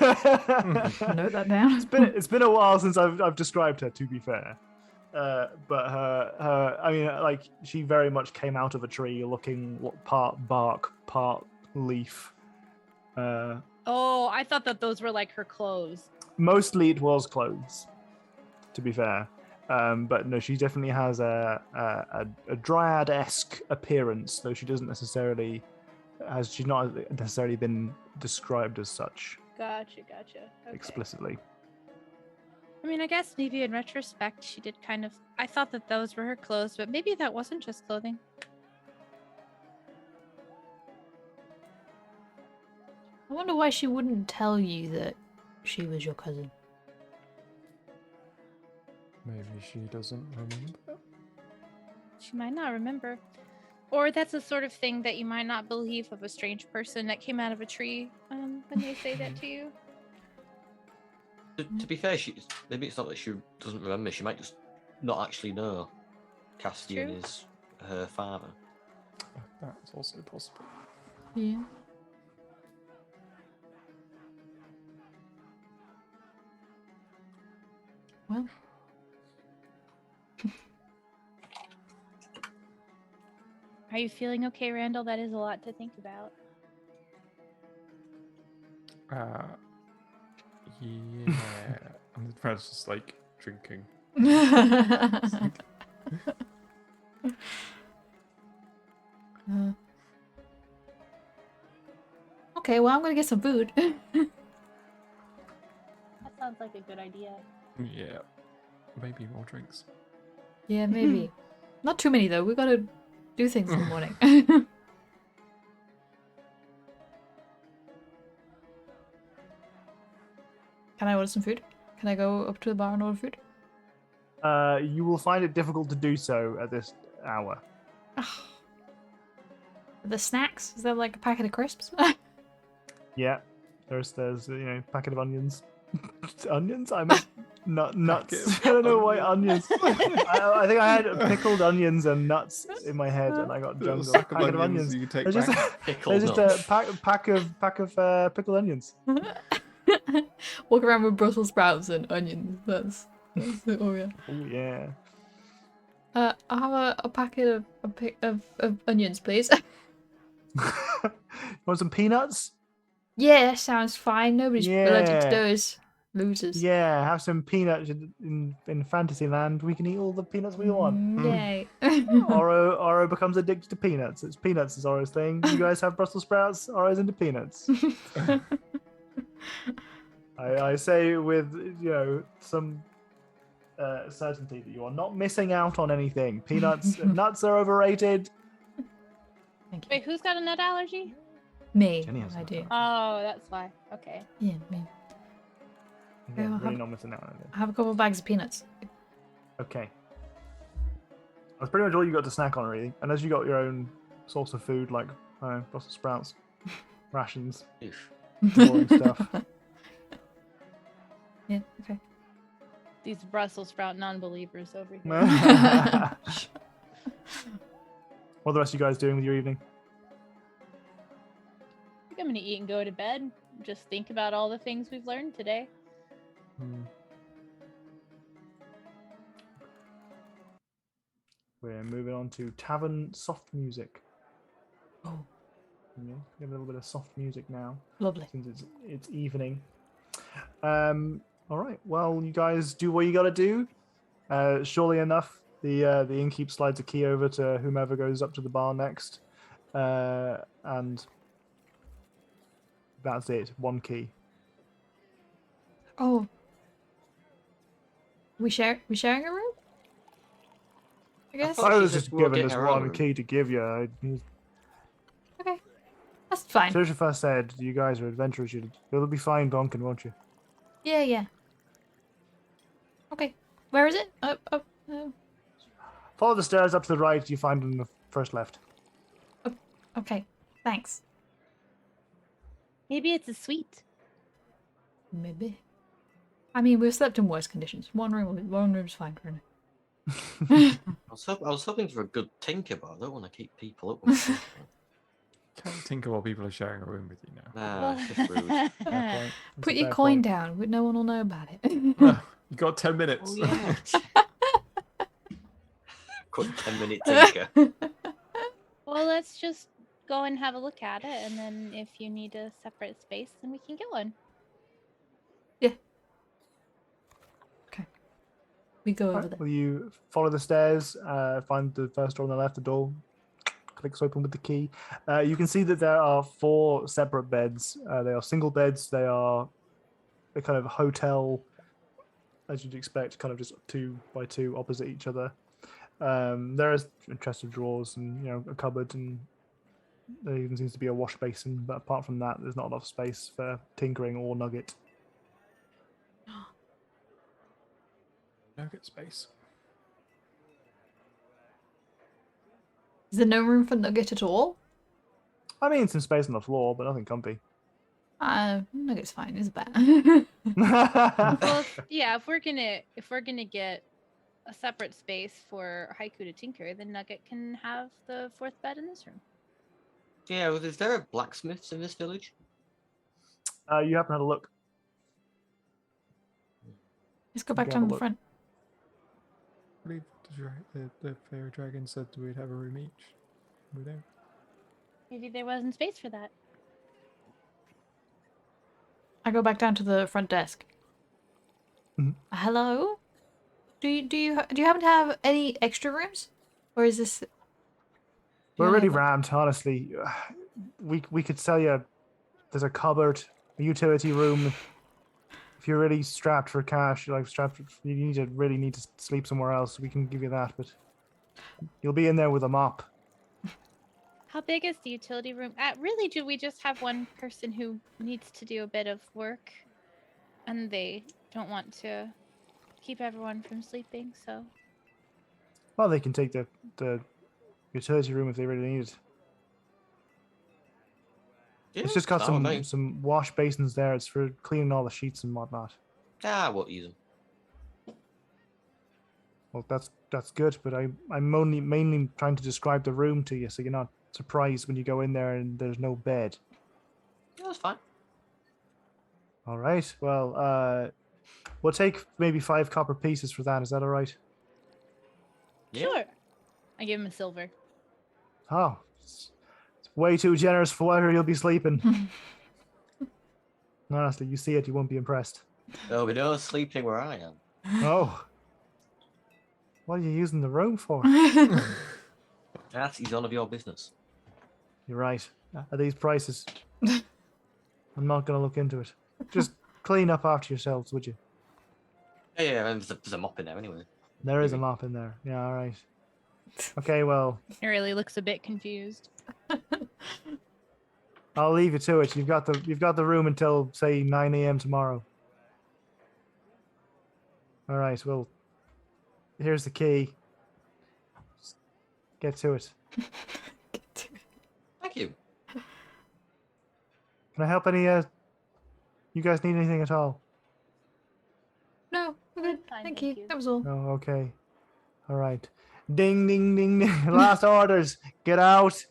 Note that down. It's been a while since I've described her, to be fair. But her I mean, like, she very much came out of a tree, looking part bark, part leaf. Oh, I thought that those were like her clothes. Mostly it was clothes, to be fair. But no, she definitely has a dryad-esque appearance, though she's not necessarily been described as such Gotcha. Okay. explicitly. I mean, I guess maybe in retrospect, she did kind of. I thought that those were her clothes, but maybe that wasn't just clothing. I wonder why she wouldn't tell you that she was your cousin. Maybe she doesn't remember. She might not remember. Or that's the sort of thing that you might not believe of a strange person that came out of a tree when they say that to you. To be fair, maybe it's not that she doesn't remember. She might just not actually know Castian True. is her father. That's also possible. Yeah. Well. Are you feeling okay, Randall? That is a lot to think about. Yeah. And Fred's just like drinking. Okay, well, I'm gonna get some food. That sounds like a good idea. Yeah. Maybe more drinks. Yeah, maybe. Not too many, though. We gotta do things in the morning. Can I order some food? Can I go up to the bar and order food? You will find it difficult to do so at this hour. The snacks? Is there like a packet of crisps? Yeah, there's packet of onions. Onions? I meant nuts. I don't know why onions. I think I had pickled onions and nuts in my head, and I got Little jungle. sack of Packet of onions onions. you take There's just, back. there's just a pack of pickled onions. Walk around with Brussels sprouts and onions. That's it. Oh yeah. Oh yeah. I'll have a packet of onions, please. Want some peanuts? Yeah, sounds fine. Nobody's allergic to Yeah. those losers. Yeah, have some peanuts in Fantasyland. We can eat all the peanuts we want. Yay. Oro becomes addicted to peanuts. It's peanuts is Oro's thing. You guys have Brussels sprouts. Oro's into peanuts. I say with some certainty that you are not missing out on anything. Peanuts, nuts are overrated. Thank you. Wait, who's got a nut allergy? Me. Jenny has I nut do. allergy. Oh, that's why. Okay. Yeah, me. Yeah, I'll really have- not missing out on anything. I have a couple of bags of peanuts. Okay. That's pretty much all you got to snack on, really. Unless you got your own source of food, like Brussels sprouts, rations, Oof. boring stuff. Yeah, okay. These Brussels sprout non-believers over here. What are the rest of you guys doing with your evening? I think I'm gonna eat and go to bed. Just think about all the things we've learned today. We're moving on to tavern soft music. Oh, Yeah, we have a little bit of soft music now lovely. since it's evening. All right. Well, you guys do what you got to do. Surely enough, the innkeep slides a key over to whomever goes up to the bar next, and that's it. One key. Oh. We sharing a room? I guess. thought I she was said just we'll given get this her one own. key to give you. Okay. That's fine. Trisha first said, "You guys are adventurers. You'll be fine, Bonkin, won't you?" Yeah, yeah. Okay. Where is it? Follow the stairs up to the right. You find them on the first left. Okay. Thanks. Maybe it's a suite. Maybe. I mean, we've slept in worse conditions. One room's fine for now. I was hoping for a good tinker, but I don't want to keep people up with me. Can't tinker while people are sharing a room with you now. Nah, it's just rude. Fair point. That's Put a your fair coin point. down. No one will know about it. You got 10 minutes. Oh yeah. Quick 10-minute tinker. Well, let's just go and have a look at it, and then if you need a separate space, then we can get one. We go over Right, there. will you follow the stairs, find the first door on the left, the door clicks open with the key. You can see that there are 4 separate beds. They are single beds. They are a kind of hotel, as you'd expect, kind of just 2 by 2 opposite each other. There is a chest of drawers and a cupboard, and there even seems to be a wash basin. But apart from that, there's not enough space for tinkering or Nugget. Nugget space. Is there no room for Nugget at all? I mean, some space on the floor, but nothing comfy. Nugget's fine. It's bad. Well, if we're gonna get a separate space for Haiku to tinker, then Nugget can have the 4th bed in this room. Yeah, well, is there a blacksmiths in this village? You haven't had a look. Let's go back Have a down the look. front. I believe the fairy dragon said we'd have a room each. We don't. Maybe there wasn't space for that. I go back down to the front desk. Mhm. Hello? Do you happen to have any extra rooms, or is this? We're Yeah, already but- rammed, honestly. We could sell you. There's a cupboard, a utility room. If you're really strapped for cash, you really need to sleep somewhere else, we can give you that. But you'll be in there with a mop. How big is the utility room? Really, do we just have one person who needs to do a bit of work, and they don't want to keep everyone from sleeping? So Well, they can take the utility room if they really need it. Yeah, It's just got fine with me. some wash basins there. It's for cleaning all the sheets and whatnot. Ah, I won't use them. Well, that's good, but I'm mainly trying to describe the room to you, so you're not surprised when you go in there and there's no bed. Yeah, that's fine. All right. Well, we'll take maybe 5 copper pieces for that. Is that all right? Yeah. sure, I give him a silver. Oh, it's way too generous for where you'll be sleeping. Honestly, you see it, you won't be impressed. There'll be no sleeping where I am. Oh. What are you using the room for? That is none of your business. You're right. At these prices, I'm not going to look into it. Just clean up after yourselves, would you? Yeah, and there's a mop in there anyway. There is a Maybe. mop in there. Yeah, all right. Okay, well, He really looks a bit confused. I'll leave you to it. You've got the room until say 9 a.m. tomorrow. All right. Well, here's the key. Just get to it. Thank you. Can I help any? You guys need anything at all? No, we're good. Fine, Thank thank you. you. That was all. No. Okay. All right. Ding, ding, ding, ding. Last orders. Get out.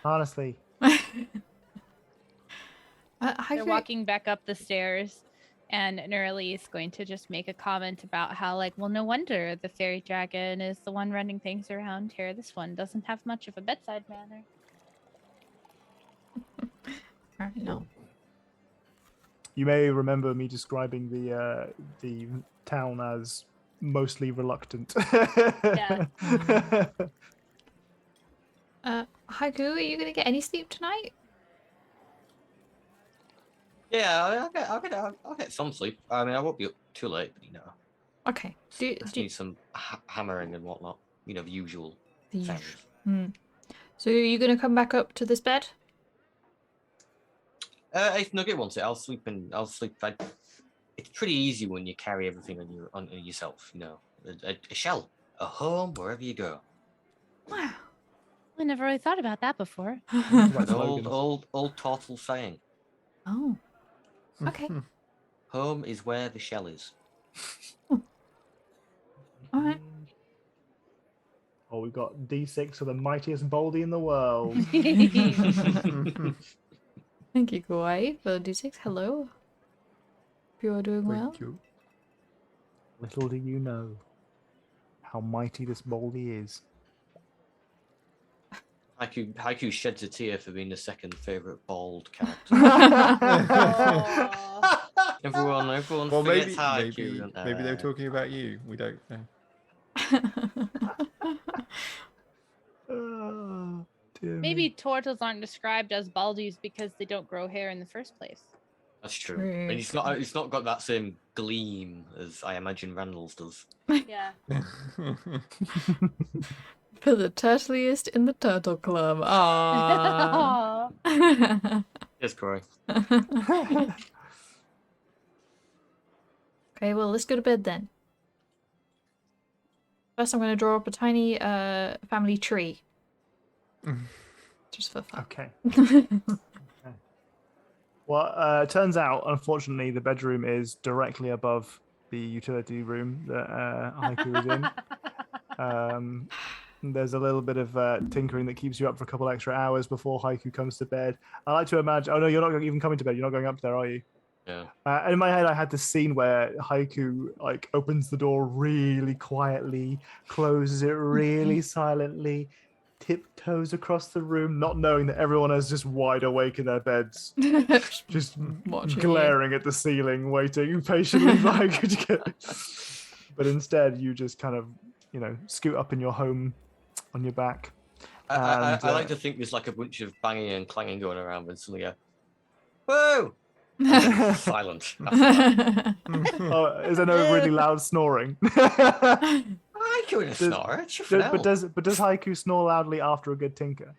Honestly. How They're walking back up the stairs, and Nerly is going to just make a comment about how, like, well, no wonder the fairy dragon is the one running things around here. This one doesn't have much of a bedside manner. No. You may remember me describing the town as mostly reluctant. Yeah. Haiku, are you gonna get any sleep tonight? Yeah, I'll get some sleep. I mean, I won't be up too late, but Okay. Do just do need some hammering and whatnot. The usual the things. usual. So are you gonna come back up to this bed? If Nugget wants it, I'll sleep. It's pretty easy when you carry everything on yourself. A shell, a home wherever you go. Wow. I never really thought about that before. Right, An slogans. old turtle saying. Oh. Okay. Home is where the shell is. All right. Oh, we got D6 for the mightiest Baldy in the world. Thank you, Kawaii, for the D6. Hello. Hope you are doing well. Thank you. Little do you know how mighty this Baldy is. Haiku sheds a tear for being the second favourite bald character. Aw. everyone Well, forgets Haiku. maybe they were talking about you. We don't know. Oh, dear me. Maybe turtles aren't described as baldies because they don't grow hair in the first place. That's true. True. And it's not got that same gleam as I imagine Randall's does. Yeah. For the turtliest in the turtle club. Aww. Yes, Corey. Okay, well, let's go to bed then. First, I'm going to draw up a tiny family tree. Just for fun. Okay. Well, it turns out, unfortunately, the bedroom is directly above the utility room that Haiku is in. There's a little bit of tinkering that keeps you up for a couple extra hours before Haiku comes to bed. I like to imagine... Oh, no, you're not even coming to bed. You're not going up there, are you? Yeah. And in my head, I had this scene where Haiku like opens the door really quietly, closes it really silently, tiptoes across the room, not knowing that everyone is just wide awake in their beds, just Watching glaring at the ceiling, waiting patiently for Haiku to get. But instead, you just kind of, scoot up in your home on your back. I like to think there's like a bunch of banging and clanging going around when suddenly whoa! Silent. Oh, is there no really loud snoring? Haiku in a snore. But does Haiku snore loudly after a good tinker?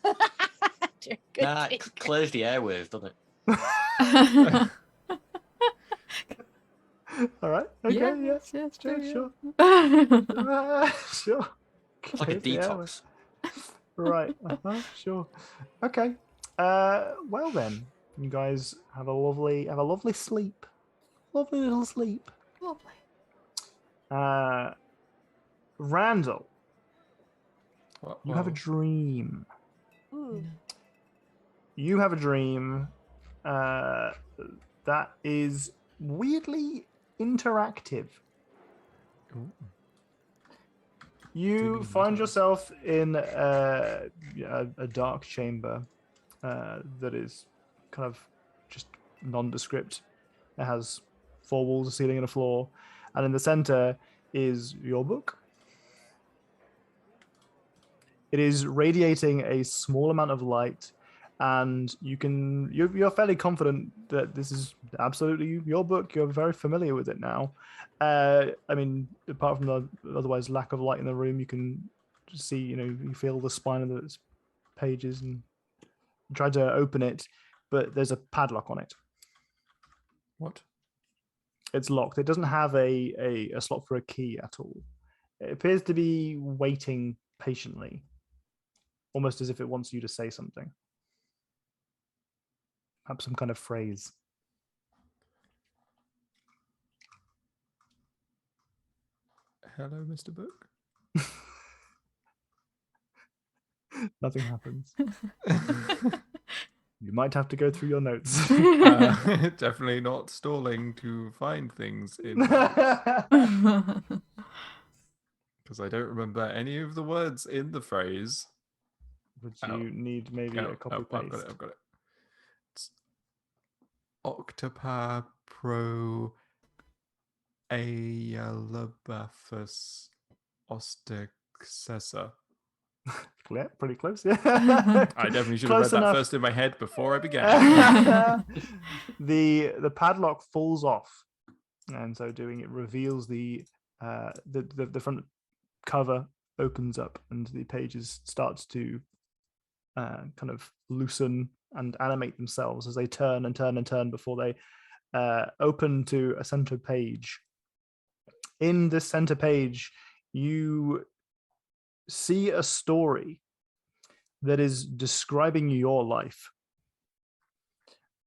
Nah, it clears the airwaves, doesn't it? All right. Okay. Yeah, Yes. yes, Sure. true, Sure. Sure. It's like a Clears the air. detox. Right. Sure. Okay. Well then, you guys have a lovely sleep. Lovely little sleep. Lovely. Randall, you have a Well, dream. Ooh. You have a dream that is weirdly interactive. ooh. You Dream find matters. yourself in a dark chamber that is kind of just nondescript. It has 4 walls, a ceiling, and a floor. And in the center is your book. It is radiating a small amount of light, and you're fairly confident that this is absolutely your book. You're very familiar with it now. I mean, apart from the otherwise lack of light in the room, you can see, you feel the spine of the pages and try to open it, but there's a padlock on it. What? It's locked. It doesn't have a slot for a key at all. It appears to be waiting patiently, almost as if it wants you to say something. Perhaps some kind of phrase. Hello, Mr. Book. Nothing happens. You might have to go through your notes. Definitely not stalling to find things in because I don't remember any of the words in the phrase. Would you need maybe a copy I've got paste? it. I've got it. It's Octopa pro Aealabaphus ostexessa. Yeah, pretty close. Yeah. I definitely should have Close read that enough. first in my head before I began. The padlock falls off, and so doing it reveals the front cover opens up, and the pages starts to kind of loosen and animate themselves as they turn and turn and turn before they open to a center page. In this center page, you see a story that is describing your life.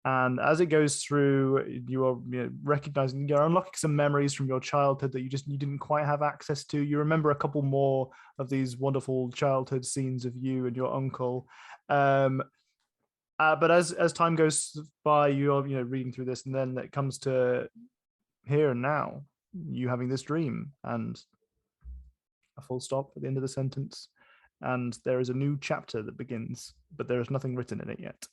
And as it goes through, you are recognizing, you're unlocking some memories from your childhood that you didn't quite have access to. You remember a couple more of these wonderful childhood scenes of you and your uncle. But as time goes by, you're reading through this, and then it comes to here and now, you having this dream, and a full stop at the end of the sentence, and there is a new chapter that begins, but there is nothing written in it yet.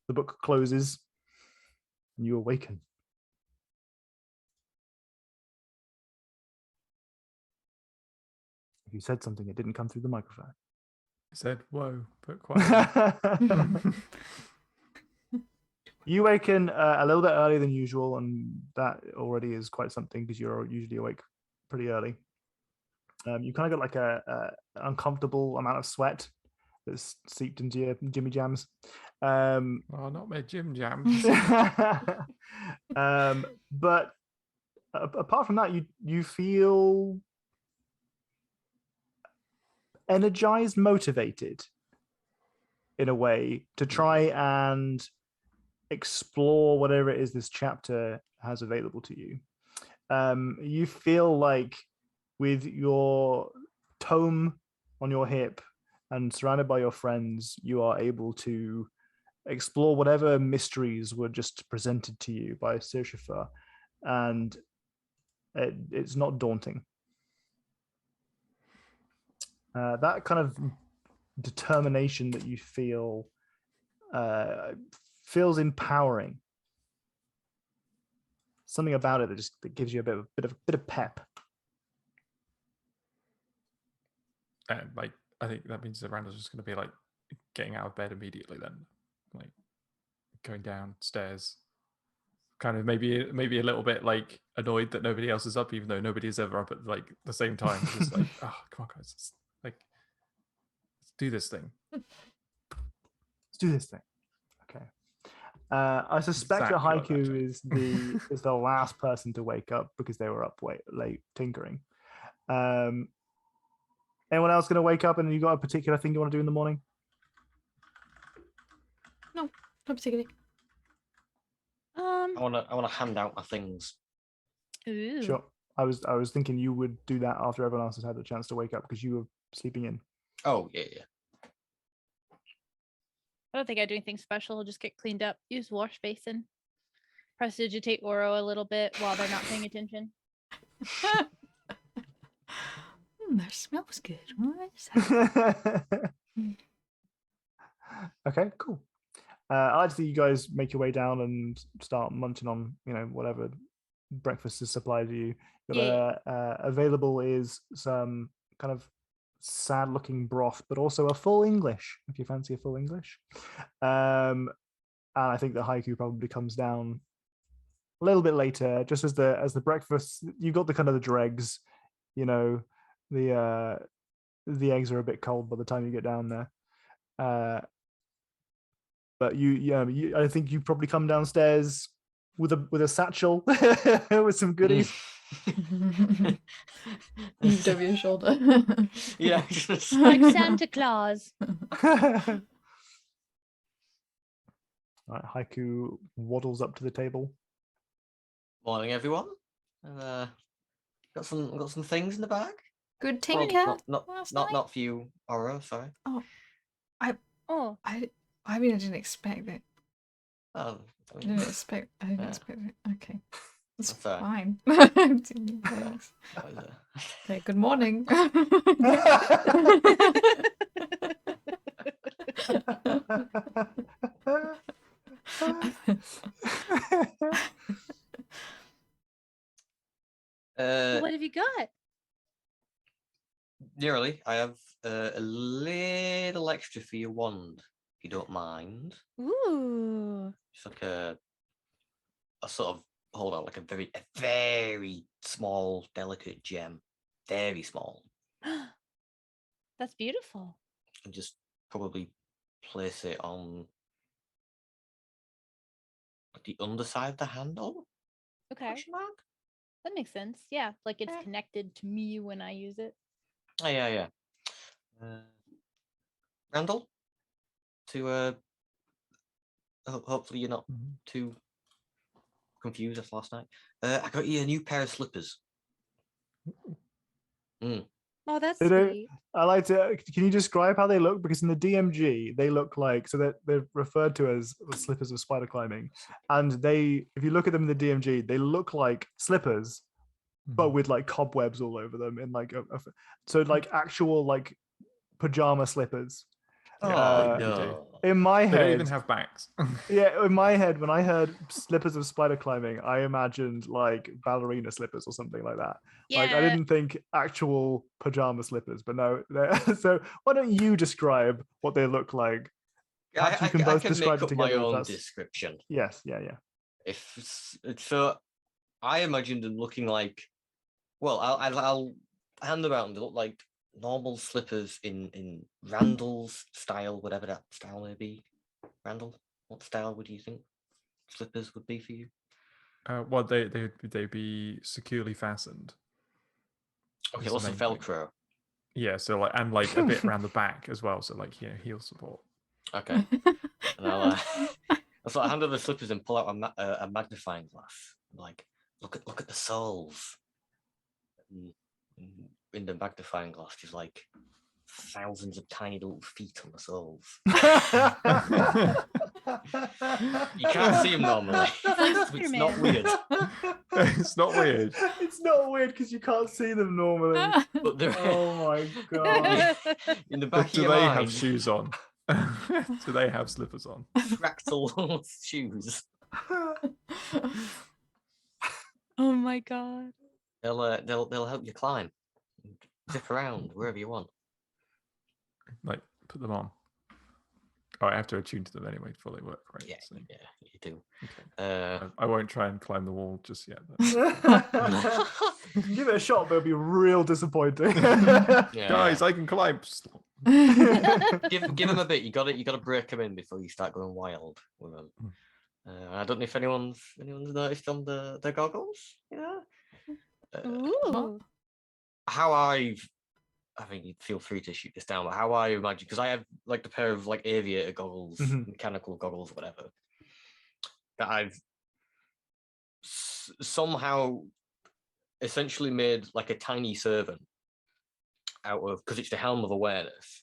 The book closes, and you awaken. If you said something, it didn't come through the microphone. I said, whoa, but quietly. You awaken a little bit earlier than usual, and that already is quite something because you're usually awake pretty early. You kind of got like a uncomfortable amount of sweat that's seeped into your jimmy jams. Oh, not my gym jams. But apart from that, you feel energized, motivated in a way to try and explore whatever it is this chapter has available to you. You feel like with your tome on your hip and surrounded by your friends, you are able to explore whatever mysteries were just presented to you by Sirshifa, and it's not daunting. That kind of determination that you feel feels empowering. Something about it that gives you a bit of pep. And like, I think that means that Randall's just going to be like getting out of bed immediately. Then, like going downstairs, kind of maybe a little bit like annoyed that nobody else is up, even though nobody is ever up at like the same time. Just like, oh, come on, guys, let's do this thing. Let's do this thing. Okay. I suspect that Exactly like Haiku is the last person to wake up because they were up late tinkering. Anyone else going to wake up and you got a particular thing you want to do in the morning? No, not particularly. I want to hand out my things. Ooh. Sure. I was thinking you would do that after everyone else has had a chance to wake up because you were sleeping in. Oh yeah. I don't think I do anything special. I'll just get cleaned up, use wash basin, prestidigitate Oro a little bit while they're not paying attention. That smells good. What is that? Okay, cool. I'd like to see you guys make your way down and start munching on, whatever breakfast is supplied to you. Available is some kind of sad-looking broth, but also a full English, if you fancy a full English. And I think the Haiku probably comes down a little bit later, just as the breakfast. You got the kind of the dregs, the eggs are a bit cold by the time you get down there. But I think you probably come downstairs with a satchel with some goodies. Heaved over your shoulder. Yeah. Like Santa Claus. Right, Haiku waddles up to the table. Morning, everyone. Got some things in the bag. Good Well, tinker. not for you, Oro. Sorry. I mean, I didn't expect it. Oh, I didn't expect it. Okay. That's That's fine. Thanks. what is it? Okay, good morning. What have you got? Nearly. I have a little extra for your wand, if you don't mind. Ooh. It's like a sort of like a very small, delicate gem. Very small. That's beautiful. And just probably place it on the underside of the handle. Okay. Question mark? That makes sense. Yeah, like it's connected to me when I use it. Oh yeah. Randall, to hopefully you're not Mhm. too confused as last night. I got you a new pair of slippers. Oh, that's They don't- sweet. I like to. Can you describe how they look? Because in the DMG, they look like they're referred to as slippers of spider climbing, and if you look at them in the DMG, they look like slippers, but Mhm. with like cobwebs all over them, in like so like actual like pajama slippers. Oh Uh, no! In my They don't even head, have backs. yeah, in my head, when I heard slippers of spider climbing, I imagined like ballerina slippers or something like that. Like I Yeah. didn't think actual pajama slippers, but no. So why don't you describe what they look like? Perhaps you can I both can describe make it up my together. If own that's description. yes, yeah. So, I imagined them looking like. Well, I'll hand them out, and they look like normal slippers in Randall's style, whatever that style may be. Randall, what style would you think slippers would be for you? Well, they be securely fastened. Okay, is what's the main thing. Velcro? Yeah, so like and like a bit around the back as well, so like heel support. Okay, and I'll so I hand over the slippers and pull out a magnifying glass. Like, look at the soles. And in the magnifying glass, there's like thousands of tiny little feet on the soles. You can't see them normally. It's not weird, It's not weird. It's not weird because you can't see them normally. but they're Oh my god. in the But back of do your they mind. have shoes on? Do they have slippers on? Fractal shoes. Oh my god. They'll help you climb, zip around wherever you want. Like put them on. Oh, I have to attune to them anyway before they work, right? Yeah, So, yeah, you do. okay. I won't try and climb the wall just yet. You can give it a shot, but it'll be real disappointing. Guys, I can climb. give them a bit. You got to break them in before you start going wild with them. I don't know if anyone's noticed on the goggles. Ooh. How I think you feel free to shoot this down, but how I imagine, because I have like the pair of like aviator goggles, mechanical goggles, whatever, that I've somehow essentially made like a tiny servant out of, because it's the helm of awareness,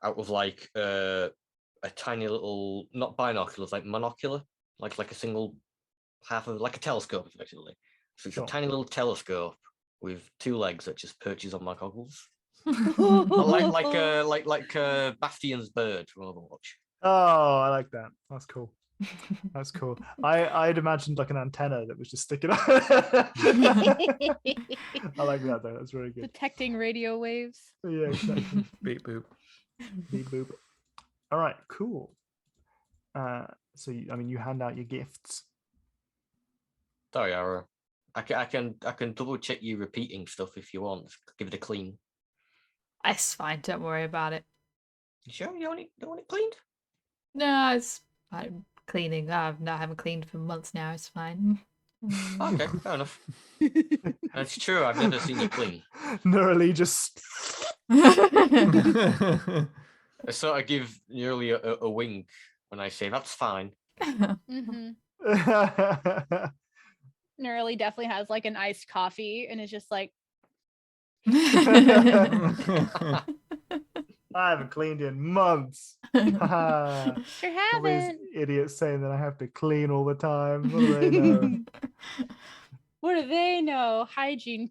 out of like a tiny little, not binoculars, like monocular, like a single half of like a telescope effectively. So it's a tiny little telescope with two legs that just perches on my goggles. like Bastion's bird from Overwatch. Oh, I like that. That's cool. That's cool. I'd imagined like an antenna that was just sticking out. I like that though. That's very good. Detecting radio waves. Yeah, exactly. Beep boop. Beep boop. All right, cool. So you hand out your gifts. Sorry, Ara. I can double check you repeating stuff if you want. Give it a clean. It's fine. Don't worry about it. You sure you don't want it cleaned? No, it's fine. Cleaning. I haven't cleaned for months now. It's fine. Okay, fair enough. That's true. I've never seen you clean. Neurally just. I sort of give nearly a wink when I say that's fine. Neurally definitely has like an iced coffee and is just like. I haven't cleaned in months. Sure All these haven't. idiots saying that I have to clean all the time. What do they know? What do they know? Hygiene.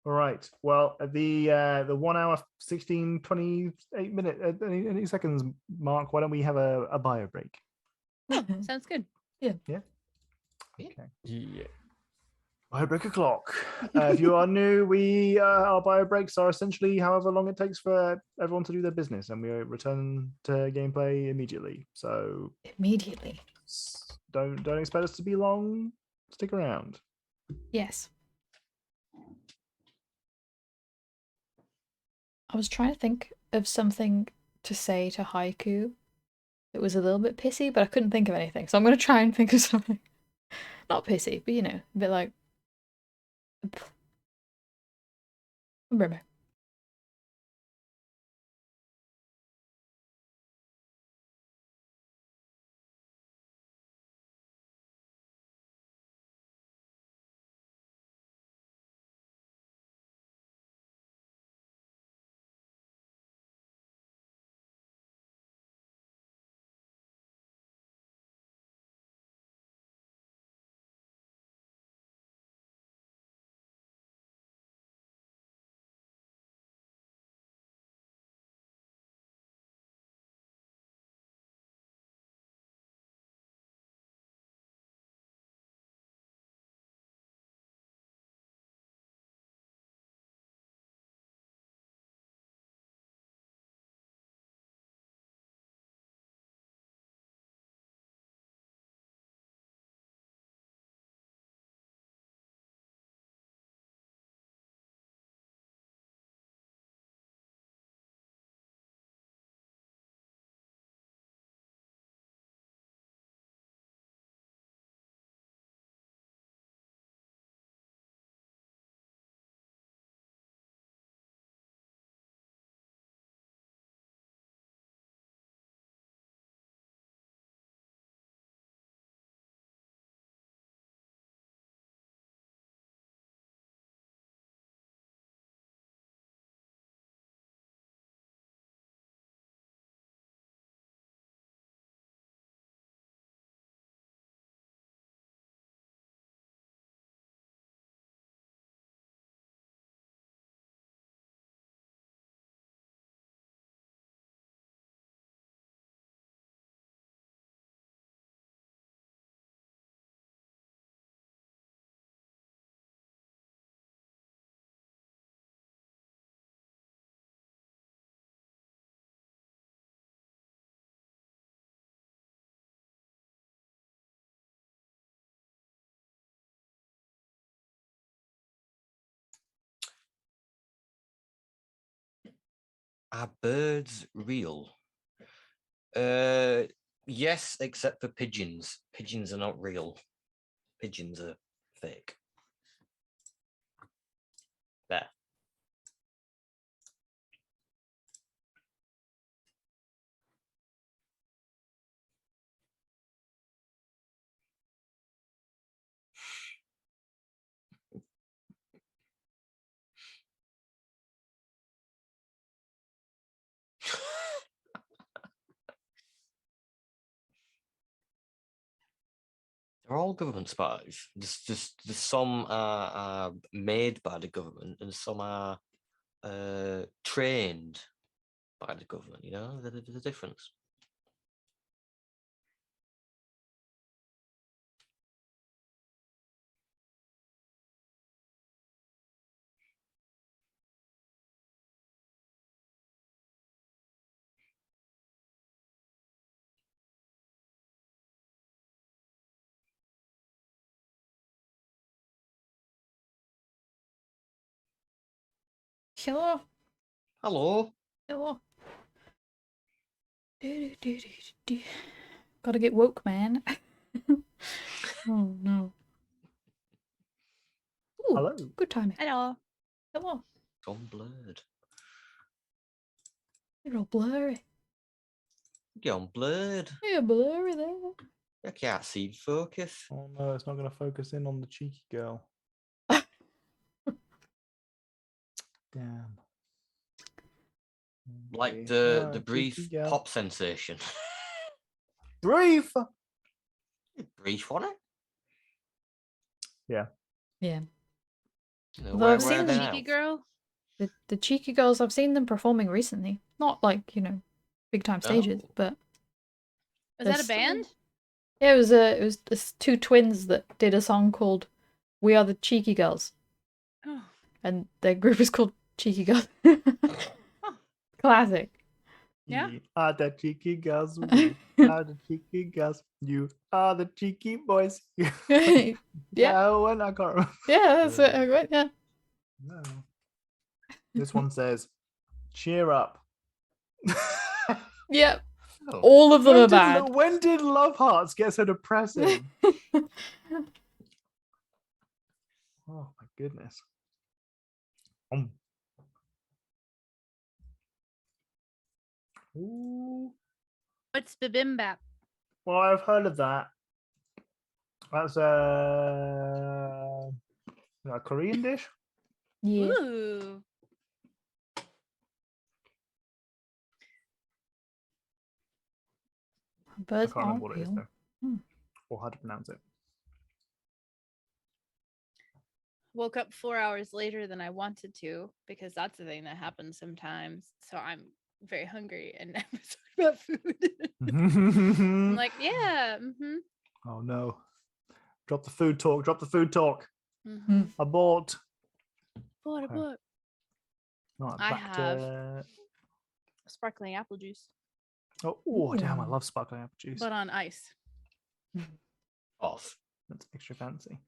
All right. Well, at the 1 hour 16 28 minute any seconds mark, why don't we have a bio break? Oh, sounds good. Yeah. Yeah. Bio break o'clock. If you are new, our bio breaks are essentially however long it takes for everyone to do their business, and we return to gameplay immediately. So Immediately. don't expect us to be long. Stick around. Yes. I was trying to think of something to say to Haiku that was a little bit pissy, but I couldn't think of anything. So I'm going to try and think of something. Not pissy, but a bit like. Remember. Are birds real? Yes, except for pigeons. Pigeons are not real. Pigeons are fake. There. They're all government spies. There's some are made by the government and some are trained by the government. You know, there's a difference. Hello. Hello. Hello. Do. Gotta get woke, man. Oh no. Ooh, Hello. good timing. Hello. Hello. Gone blurred. You're all blurry. Gone blurred. You're blurry there. I can't see focus. Oh no, it's not going to focus in on the cheeky girl. Damn. Like Okay. the Ah, brief cheeky girl. pop sensation. Brief. Brief, wasn't it? Yeah. No, Although I've where are seen they Cheeky now? girl. The cheeky girls, I've seen them performing recently. Not like, big time stages, Oh. but Was that a There's band? yeah, it was this two twins that did a song called "We Are the Cheeky Girls," Oh. and their group is called Cheeky Girls. Classic. Yeah. You are the cheeky girls. We are the cheeky girls. You are the cheeky boys. Yeah, No one, I can't remember. that's it. I went, yeah. No. This one says, "Cheer up." Yeah, Oh. all of them are bad. When did Love Hearts get so depressing? Oh my goodness. Ooh. What's bibimbap? Well, I've heard of that. That's a Korean dish. Yeah. Ooh. I Birds can't remember aren't what it is real. though, Hmm. or how to pronounce it. Woke up 4 hours later than I wanted to because that's the thing that happens sometimes. So I'm very hungry and never talk about food. I'm like, yeah. Oh no! Drop the food talk. Drop the food talk. Mm-hmm. Abort. What a Okay. book. Right, I back have to. sparkling apple juice, Oh damn! I Ooh. love sparkling apple juice. but on ice. Off. That's extra fancy.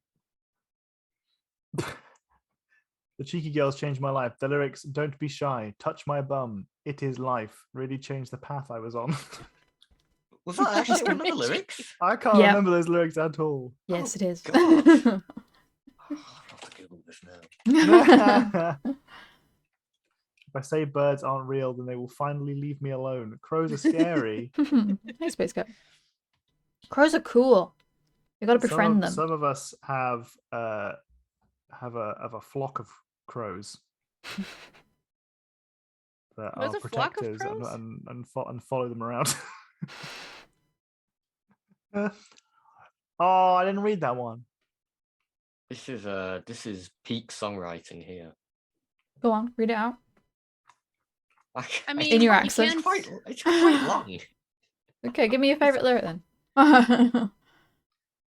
The cheeky girls changed my life. The lyrics, "Don't be shy, touch my bum, it is life," really changed the path I was on. Was that actually one of the lyrics? I can't Yep. remember those lyrics at all. Yes, it is. gosh. I have to Google this now. If I say birds aren't real, then they will finally leave me alone. Crows are scary. Hey, Space Goat. Crows are cool. You gotta befriend them. Some of us have a flock of crows that There's are a flock of protectors crows? and follow them around. Oh, I didn't read that one. This is peak songwriting here. Go on, read it out. I mean, In your you accent. can't- It's quite long. Okay, give me your favorite lyric then.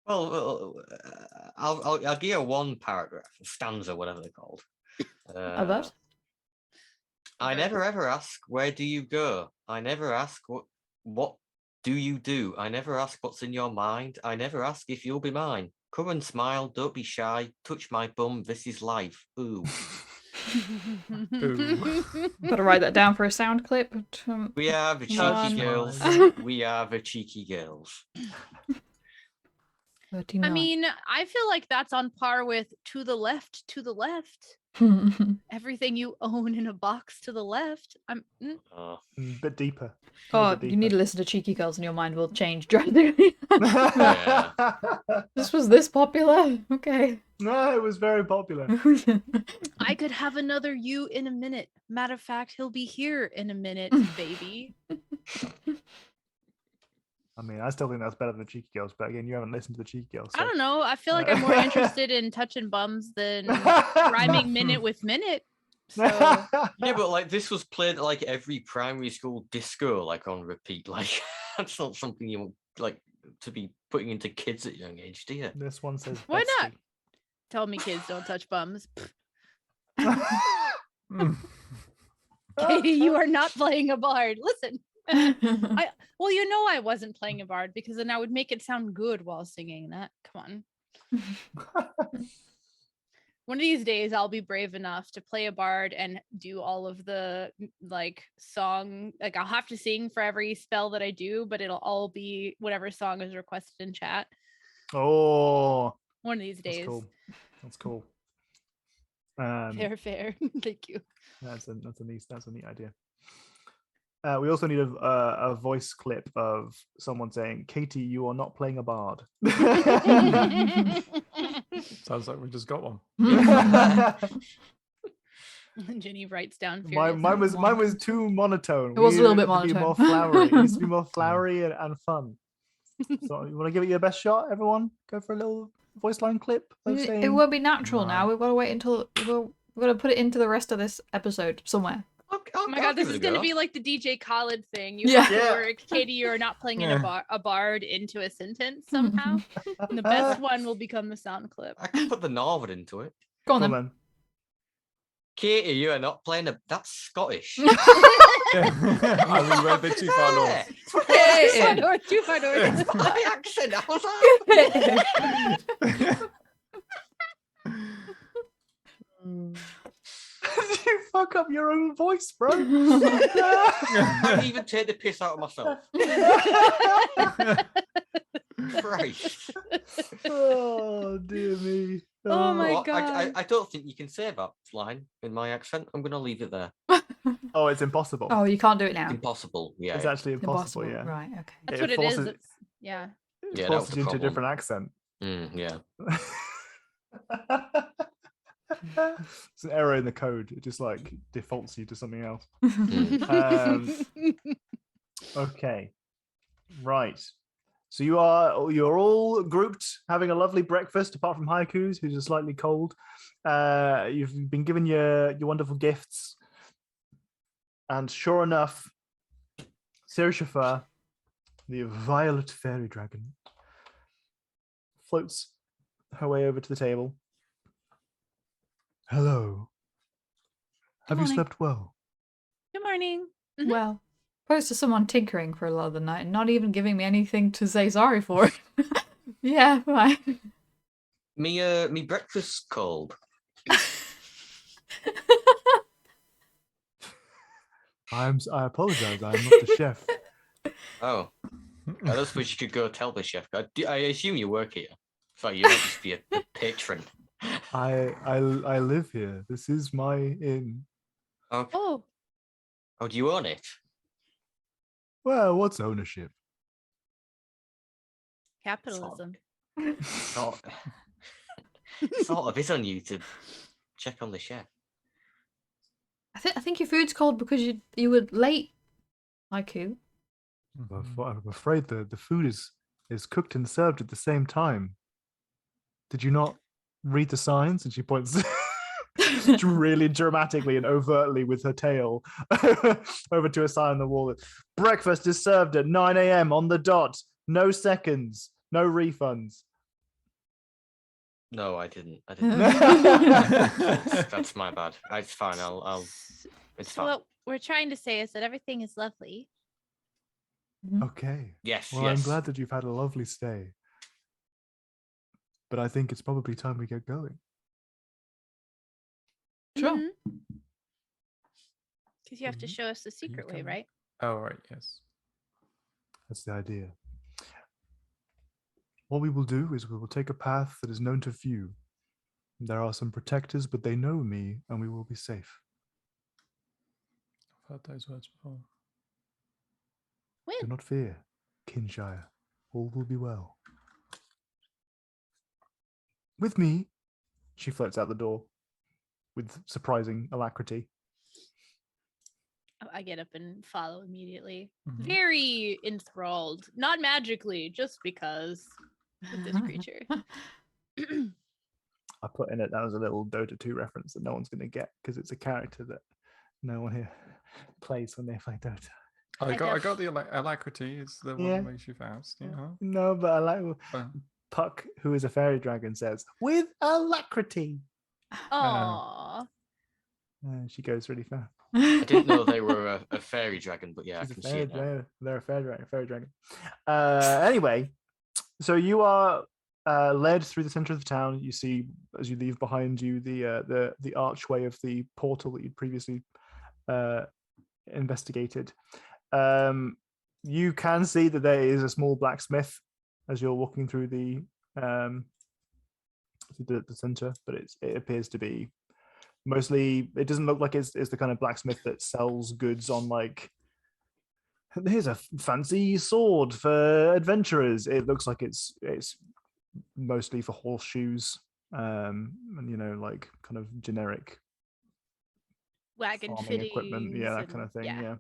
Well, I'll give you one paragraph, stanza, whatever they're called. About? I never ever ask, where do you go? I never ask, what do you do? I never ask what's in your mind. I never ask if you'll be mine. Come and smile, don't be shy. Touch my bum, this is life. Ooh. Gotta write that down for a sound clip. We are the cheeky One. girls. We are the cheeky girls. 39. I mean, I feel like that's on par with to the left, to the left. Everything you own in a box to the left. A bit deeper. Oh, you need to listen to Cheeky Girls and your mind will change drastically. Yeah. This was this popular? Okay. No, it was very popular. I could have another you in a minute. Matter of fact, he'll be here in a minute, baby. I mean, I still think that's better than Cheeky Girls, but again, you haven't listened to the Cheeky Girls. I don't know. I feel like I'm more interested in touching bums than rhyming minute with minute. So Yeah, but like this was played at like every primary school disco, like on repeat. Like that's not something you want like to be putting into kids at a young age, do you? This one says Why not? bestie. Tell me kids don't touch bums. Mm. Katie, you are not playing a bard. Listen. Well, you know I wasn't playing a bard because then I would make it sound good while singing that. Come on. One of these days I'll be brave enough to play a bard and do all of the like song, like I'll have to sing for every spell that I do, but it'll all be whatever song is requested in chat. Oh, One of these that's days. cool. That's cool. Fair. Thank you. That's a neat idea. We also need a voice clip of someone saying, "Katie, you are not playing a bard." Sounds like we just got one. Jenny writes down. Mine was too monotone. It was a little bit It needs to be more flowery. It needs to be more flowery and fun. So you want to give it your best shot, everyone? Go for a little voice line clip of It saying, won't be natural "No." now. We've got to wait until we've got to put it into the rest of this episode somewhere. Oh my god, this is going to be like the DJ Khaled thing. You Yeah. have to work, Katie, you're not playing in a bard into a sentence somehow. And the best one will become the sound clip. I could put the Norwood into it. Go on Come then. on. Katie, you are not playing a. That's Scottish. I mean, we're a bit too far north. Too far north. It's my accent. I was You fuck up your own voice, bro. I even take the piss out of myself. Christ. Oh dear me. Oh my Well, god. I don't think you can say that line in my accent. I'm going to leave it there. Oh, it's impossible. Oh, you can't do it now. Impossible. Yeah. It's actually impossible. Yeah. Right. Okay. That's it what it forces- is. It's, yeah. It Yeah, that was forces the you into a problem. different accent. Yeah. It's an error in the code. It just like defaults you to something else. Okay. Right. So you're all grouped, having a lovely breakfast, apart from Haiku's, who's slightly cold. You've been given your wonderful gifts. And sure enough, Sirshafa, the violet fairy dragon, floats her way over to the table. Hello. Have you morning. slept well? Good morning. Mhm. Well, opposed to someone tinkering for a lot of the night and not even giving me anything to say sorry for. Yeah, right. Me breakfast cold. I apologize. I'm not the chef. Oh. I don't suppose you could go tell the chef. I assume you work here. So you might just be a patron. I live here. This is my inn. Okay. Oh, Oh, do you own it? Well, what's ownership? capitalism. Sort of is on you to check on the chef. I think your food's cold because you were late, Haiku. I'm afraid the food is cooked and served at the same time. Did you not read the signs? And she points really dramatically and overtly with her tail over to a sign on the wall. Breakfast is served at 9 a.m. on the dot. No seconds. No refunds. No, I didn't. Okay. That's my bad. It's fine. I'll. It's So fine. what we're trying to say is that everything is lovely. Yes. Well, yes. I'm glad that you've had a lovely stay. But I think it's probably time we get going. Sure. Because you have to show us the secret way, coming? right? Oh, right, yes. That's the idea. What we will do is we will take a path that is known to few. There are some protectors, but they know me, and we will be safe. I've heard those words before. Do When? not fear, Kinshire. All will be well. With me, she floats out the door with surprising alacrity. I get up and follow immediately. Mhm. Very enthralled. Not magically, just because with this creature. I put in it that was a little Dota 2 reference that no one's going to get because it's a character that no one here plays when they play Dota. I got the alacrity. It's the one Yeah. that makes you fast. Yeah. No, but I like Uh, Puck, who is a fairy dragon, says, with alacrity. Aww. She goes really fast. I didn't know they were a fairy dragon, but yeah, She's I a can see fairy it now. dragon. They're a fairy dragon. Anyway, so you are led through the center of the town. You see, as you leave behind you, the archway of the portal that you'd previously investigated. You can see that there is a small blacksmith as you're walking through the center, but it appears to be mostly. It doesn't look like it's the kind of blacksmith that sells goods on like, here's a fancy sword for adventurers. It looks like it's mostly for horseshoes, and like kind of generic Wagon farming fittings. equipment, yeah, that kind of thing. Yeah.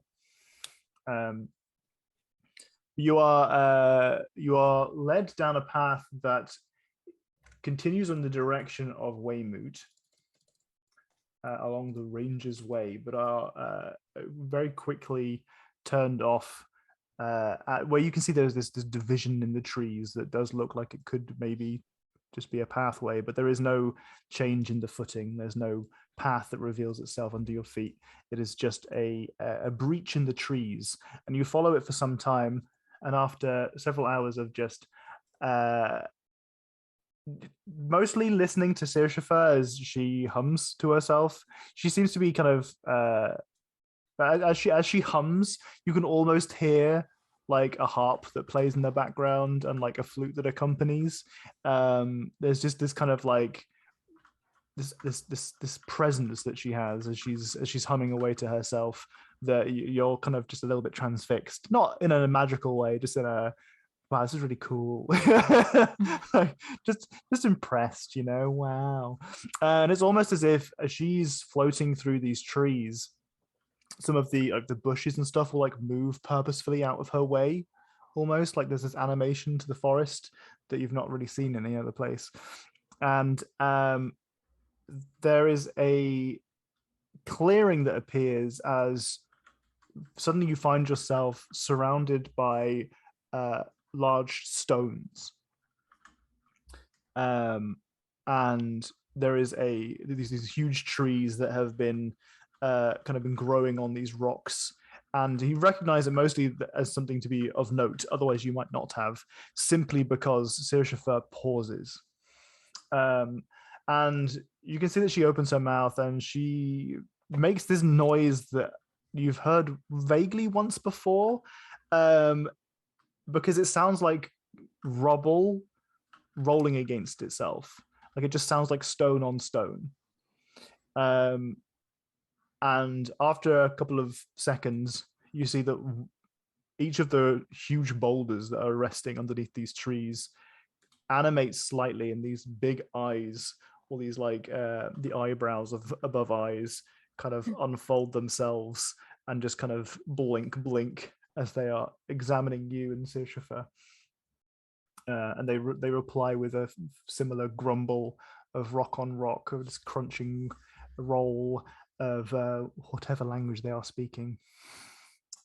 You are led down a path that continues in the direction of Weymouth, along the Ranger's Way, but are very quickly turned off at where you can see there's this division in the trees that does look like it could maybe just be a pathway, but there is no change in the footing. There's no path that reveals itself under your feet. It is just a breach in the trees, and you follow it for some time. And after several hours of just mostly listening to Sirshifa as she hums to herself, she seems to be kind of as she hums, you can almost hear like a harp that plays in the background and like a flute that accompanies. There's just this kind of like this presence that she has as she's humming away to herself, that you're kind of just a little bit transfixed, not in a magical way, just in a, wow, this is really cool. Like, just impressed, wow. And it's almost as if she's floating through these trees, some of the bushes and stuff will like move purposefully out of her way, almost like there's this animation to the forest that you've not really seen in any other place. And there is a clearing that appears as suddenly you find yourself surrounded by large stones, and there is these huge trees that have been kind of been growing on these rocks, and you recognize it mostly as something to be of note, otherwise you might not have, simply because Sirshifa pauses. And you can see that she opens her mouth and she makes this noise that you've heard vaguely once before, because it sounds like rubble rolling against itself. Like it just sounds like stone on stone. And after a couple of seconds, you see that each of the huge boulders that are resting underneath these trees animates slightly, and these big eyes, or these like the eyebrows of above eyes, kind of unfold themselves and just kind of blink as they are examining you and Sirshifa. And they reply with a similar grumble of rock on rock, of this crunching roll of whatever language they are speaking.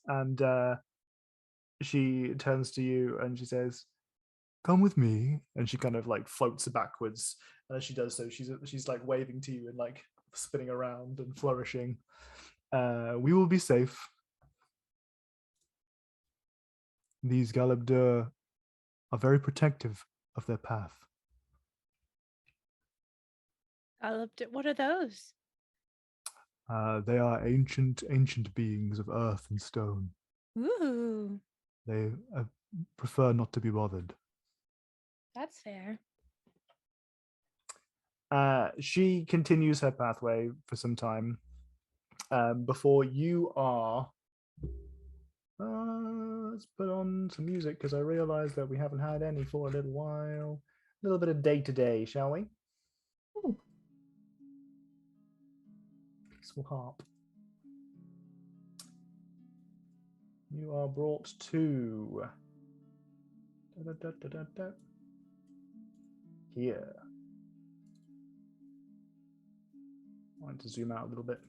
And she turns to you and she says, "Come with me," and she kind of like floats backwards, and as she does so, she's like waving to you and like spinning around and flourishing. We will be safe. These Galabdur are very protective of their path. What are those? They are ancient beings of earth and stone. Ooh, They prefer not to be bothered. that's fair. She continues her pathway for some time before you are. Let's put on some music because I realize that we haven't had any for a little while. A little bit of day to day, shall we? Ooh. Peaceful harp. You are brought to here. I want to zoom out a little bit.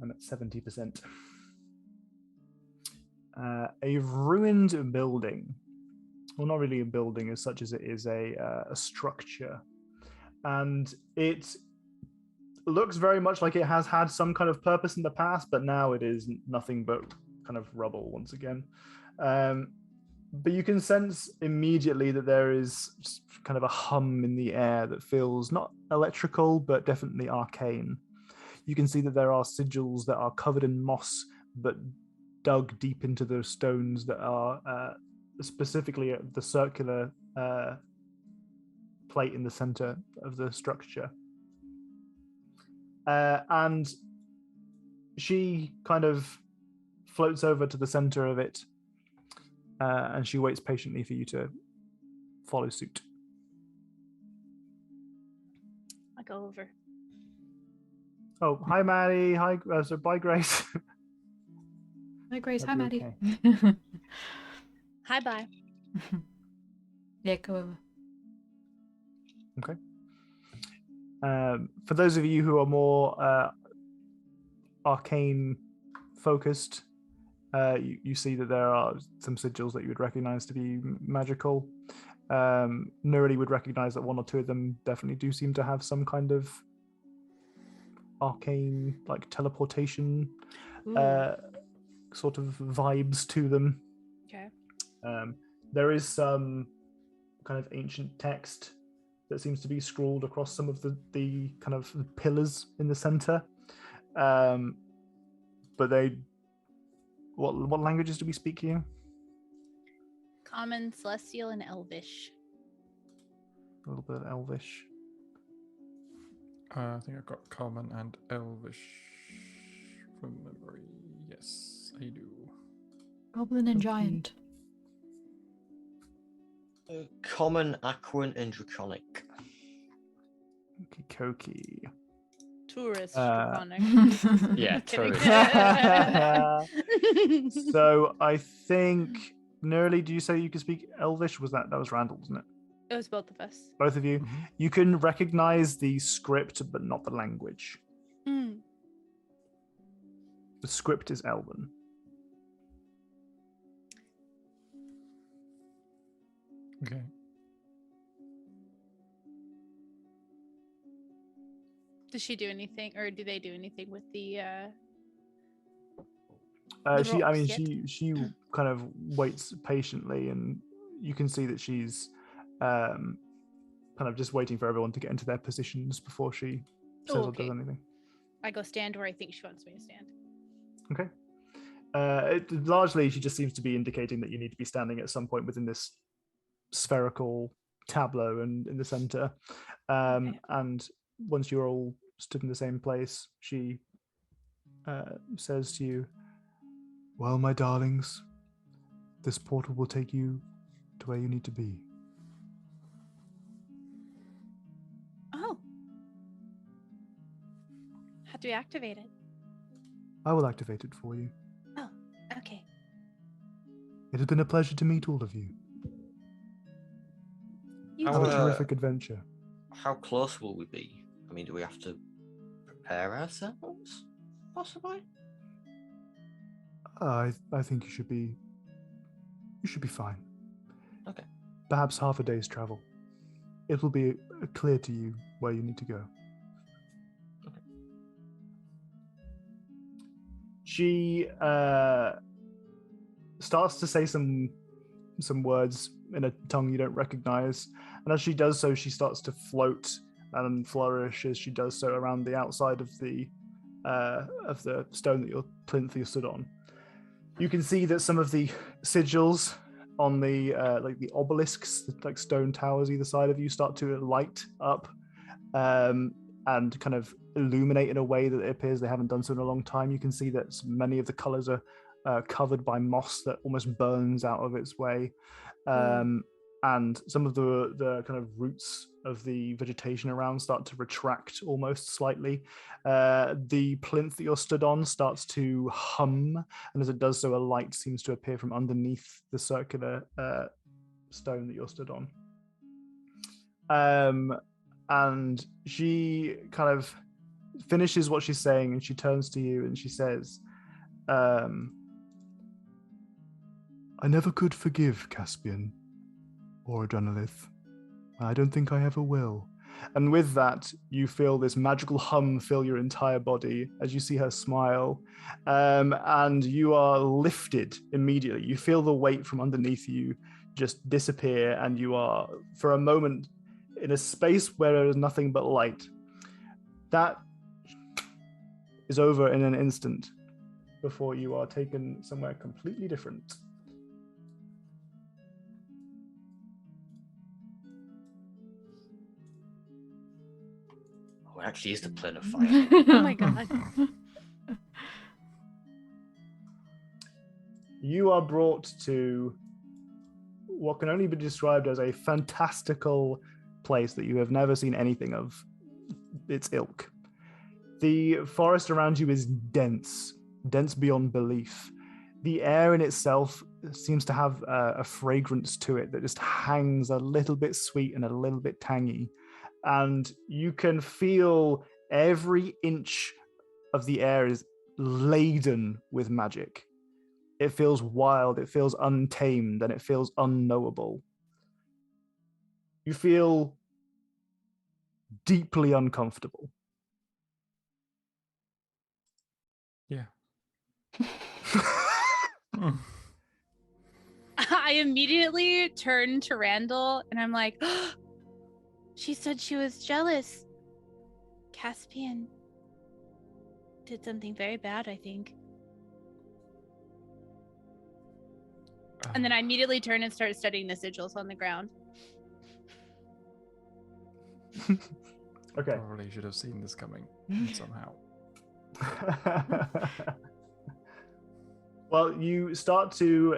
I'm at 70%. A ruined building. Well, not really a building as such as it is a structure. And it looks very much like it has had some kind of purpose in the past, but now it is nothing but kind of rubble once again. But you can sense immediately that there is just kind of a hum in the air that feels not electrical, but definitely arcane. You can see that there are sigils that are covered in moss, but dug deep into the stones that are specifically the circular plate in the center of the structure. And she kind of floats over to the center of it, and she waits patiently for you to follow suit. I go over. Oh, hi, Maddie. Hi, so bye, Grace. Hi, Grace. Hi, Hope Maddie. you're Hi, bye. Yeah, go over. Okay. For those of you who are more arcane focused, you see that there are some sigils that you would recognize to be magical. Nerdy would recognize that one or two of them definitely do seem to have some kind of arcane, like teleportation sort of vibes to them. Okay. There is some kind of ancient text that seems to be scrawled across some of the kind of pillars in the center. But what languages do we speak here? Common, Celestial, and Elvish. A little bit of Elvish. I think I've got Common and Elvish from memory. Yes, I do. Goblin and Okay. giant. Common, Aquan, and Draconic. Koki. Tourist, Uh, draconic. Yeah, Kidding. So I think Nerly, do you say you can speak Elvish? That was Randall, wasn't it? It was both of us. Both of you. Mhm. You can recognize the script, but not the language. Mm. The script is Elven. Okay. Does she do anything, or do they do anything with the She yet? she kind of waits patiently, and you can see that she's kind of just waiting for everyone to get into their positions before she says or does Okay. anything. I go stand where I think she wants me to stand. Okay. Largely, she just seems to be indicating that you need to be standing at some point within this spherical tableau and in the center. Okay. And once you're all stood in the same place, she says to you, "Well, my darlings, this portal will take you to where you need to be." Oh. How do we activate it? I will activate it for you. Oh, okay. It has been a pleasure to meet all of you. You Have a too. terrific adventure. How close will we be? I mean, do we have to prepare ourselves? Possibly. I think you should be fine. Okay. Perhaps half a day's travel. It will be clear to you where you need to go. Okay. She starts to say some words in a tongue you don't recognize, and as she does so, she starts to float and flourish as she does so around the outside of the stone that your plinth you stood on. You can see that some of the sigils on the like the obelisks, like stone towers either side of you, start to light up and kind of illuminate in a way that it appears they haven't done so in a long time. You can see that many of the colors are covered by moss that almost burns out of its way. And some of the kind of roots of the vegetation around start to retract almost slightly. The plinth that you're stood on starts to hum, and as it does so, a light seems to appear from underneath the circular stone that you're stood on. And she kind of finishes what she's saying, and she turns to you and she says, I never could forgive Caspian or Adrenalith. I don't think I ever will. And with that, you feel this magical hum fill your entire body as you see her smile. And you are lifted immediately. You feel the weight from underneath you just disappear, and you are, for a moment, in a space where there is nothing but light. That is over in an instant before you are taken somewhere completely different. Oh, it actually is the plane of fire. Oh my god. You are brought to what can only be described as a fantastical place that you have never seen anything of its ilk. The forest around you is dense beyond belief. The air in itself seems to have a fragrance to it that just hangs a little bit sweet and a little bit tangy. And you can feel every inch of the air is laden with magic. It feels wild, it feels untamed, and it feels unknowable. You feel deeply uncomfortable. Yeah. I immediately turn to Randall and I'm like, she said she was jealous. Caspian did something very bad, I think. And then I immediately turn and start studying the sigils on the ground. Okay. Probably should have seen this coming somehow. Well, you start to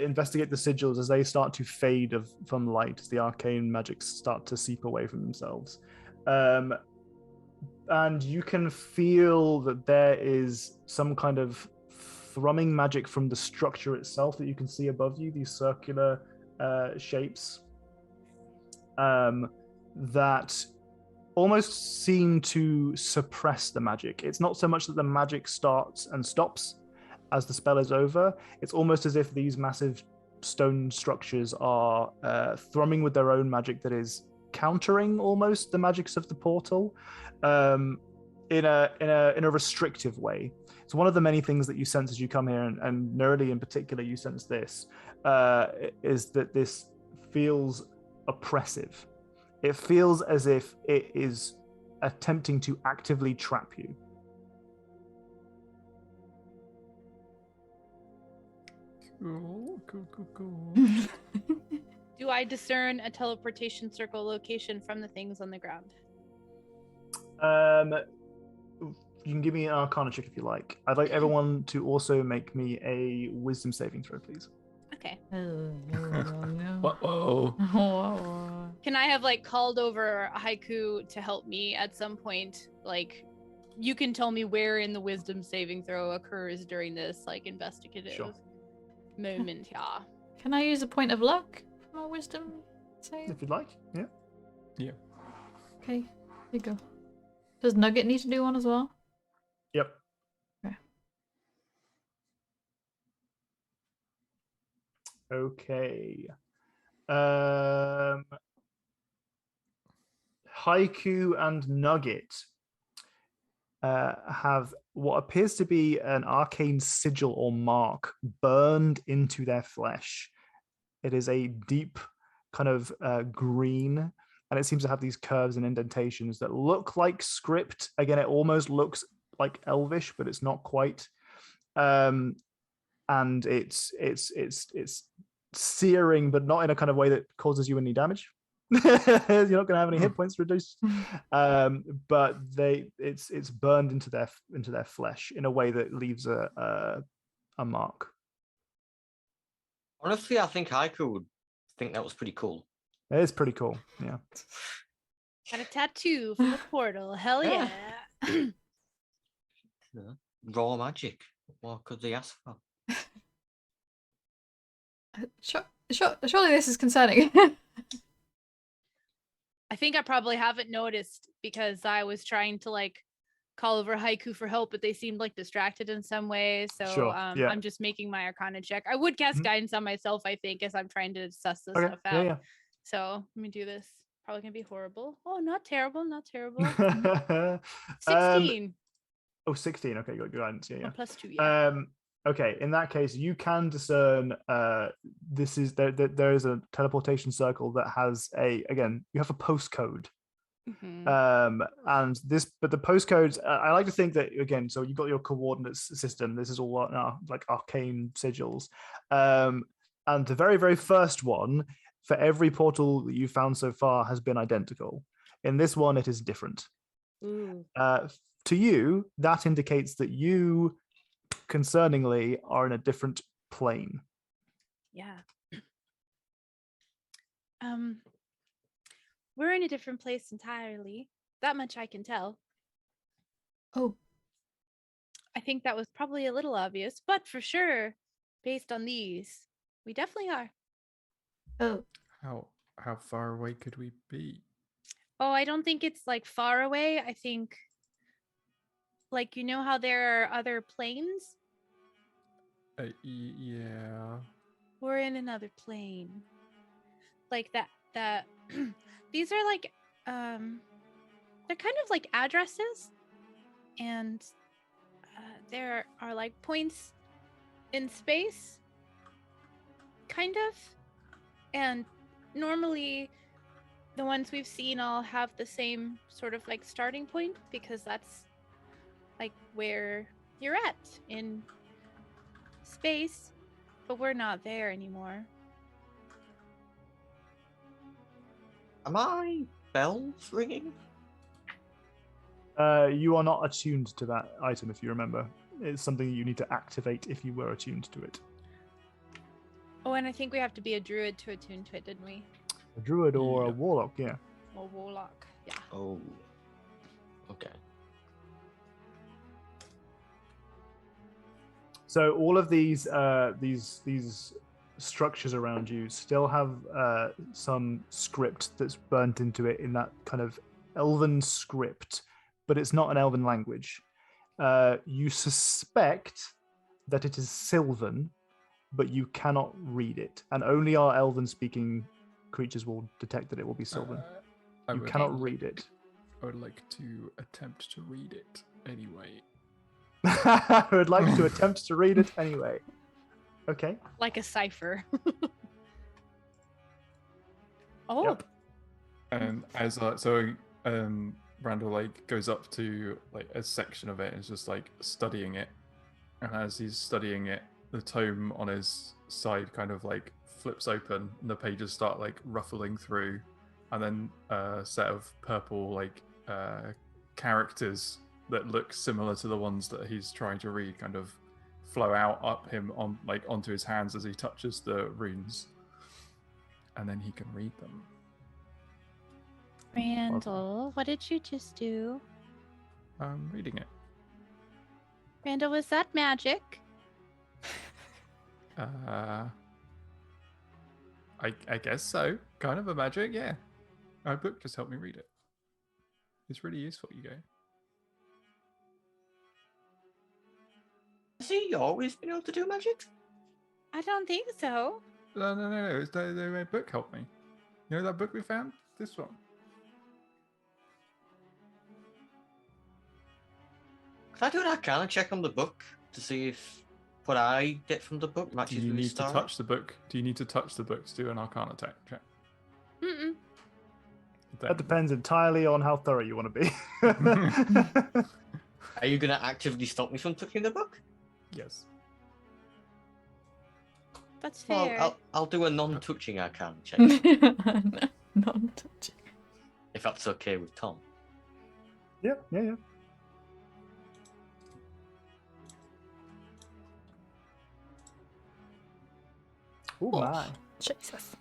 investigate the sigils as they start to fade from light, as the arcane magics start to seep away from themselves. And you can feel that there is some kind of thrumming magic from the structure itself that you can see above you, these circular shapes that almost seem to suppress the magic. It's not so much that the magic starts and stops as the spell is over. It's almost as if these massive stone structures are thrumming with their own magic that is countering almost the magics of the portal in a restrictive way. It's one of the many things that you sense as you come here, and Nerdy in particular, you sense this, is that this feels oppressive. It feels as if it is attempting to actively trap you. Cool. Do I discern a teleportation circle location from the things on the ground? You can give me an Arcana check if you like. I'd like everyone to also make me a Wisdom saving throw, please. Okay. Whoa. Can I have called over Haiku to help me at some point? You can tell me where in the wisdom saving throw occurs during this investigative moment. Yeah. Can I use a point of luck for my wisdom save? If you'd like, yeah. Yeah. Okay, here you go. Does Nugget need to do one as well? Yep. Okay. Haiku and Nugget have what appears to be an arcane sigil or mark burned into their flesh. It is a deep kind of green, and it seems to have these curves and indentations that look like script. Again, it almost looks like elvish, but it's not quite. And it's searing, but not in a kind of way that causes you any damage. You're not going to have any hit points reduced, but it's burned into their flesh in a way that leaves a mark. Honestly, I think Haiku would think that was pretty cool. It is pretty cool. Yeah. Got a tattoo from a portal. Hell yeah. Raw magic. What could they ask for? Surely this is concerning. I think I probably haven't noticed because I was trying to like call over Haiku for help, but they seemed like distracted in some way. So Sure, yeah. I'm just making my Arcana check. I would cast guidance on myself, I think, as I'm trying to suss this Okay. stuff out. Yeah. So let me do this. Probably gonna be horrible. Oh, not terrible, not terrible. Yeah. 16. 16. Okay, got guidance. Yeah. Plus 2, yeah. Okay, in that case, you can discern. This is there is a teleportation circle that has again. You have a postcode, and this, but the postcodes. I like to think that again. So you've got your coordinates system. This is all like arcane sigils, and the very very first one for every portal that you've found so far has been identical. In this one, it is different. Ooh. To you, that indicates that you, concerningly, are in a different plane. Yeah. We're in a different place entirely. That much I can tell. Oh. I think that was probably a little obvious, but for sure, based on these, we definitely are. Oh. How far away could we be? Oh, I don't think it's like far away. I think, like, you know how there are other planes? Yeah. We're in another plane. Like that these are like they're kind of like addresses, and there are like points in space, kind of, and normally the ones we've seen all have the same sort of like starting point, because that's like where you're at in space, but we're not there anymore. Am I bells ringing? You are not attuned to that item, if you remember. It's something you need to activate if you were attuned to it. Oh, and I think we have to be a druid to attune to it, didn't we? A druid or a Yeah. warlock, yeah. Or warlock, yeah. Oh. Okay. So all of these structures around you still have some script that's burnt into it in that kind of elven script, but it's not an elven language. You suspect that it is Sylvan, but you cannot read it, and only our elven-speaking creatures will detect that it will be Sylvan. You cannot read it. I would like to attempt to read it anyway. I would like to attempt to read it anyway. Okay. Like a cipher. Oh. Yep. And as Randall like goes up to like a section of it and is just like studying it, and as he's studying it, the tome on his side kind of like flips open and the pages start like ruffling through, and then a set of purple like characters that look similar to the ones that he's trying to read kind of flow out up him on like onto his hands as he touches the runes, and then he can read them. Randall, what did you just do? I'm reading it. Randall, was that magic? I guess so. Kind of a magic, yeah. My book just helped me read it. It's really useful, you go. Has he always been able to do magic? I don't think so. No. My book helped me. You know that book we found? This one. Can I do an Arcana check on the book to see if what I get from the book Do matches you with his need to story? touch the book? Do you need to touch the book to do an Arcana check? Mm-mm. That depends entirely on how thorough you want to be. Are you going to actively stop me from touching the book? Yes. That's Well, fair. I'll do a non-touching Arcane check, Non-touching. if that's okay with Tom. Yeah. Oh my. Jesus.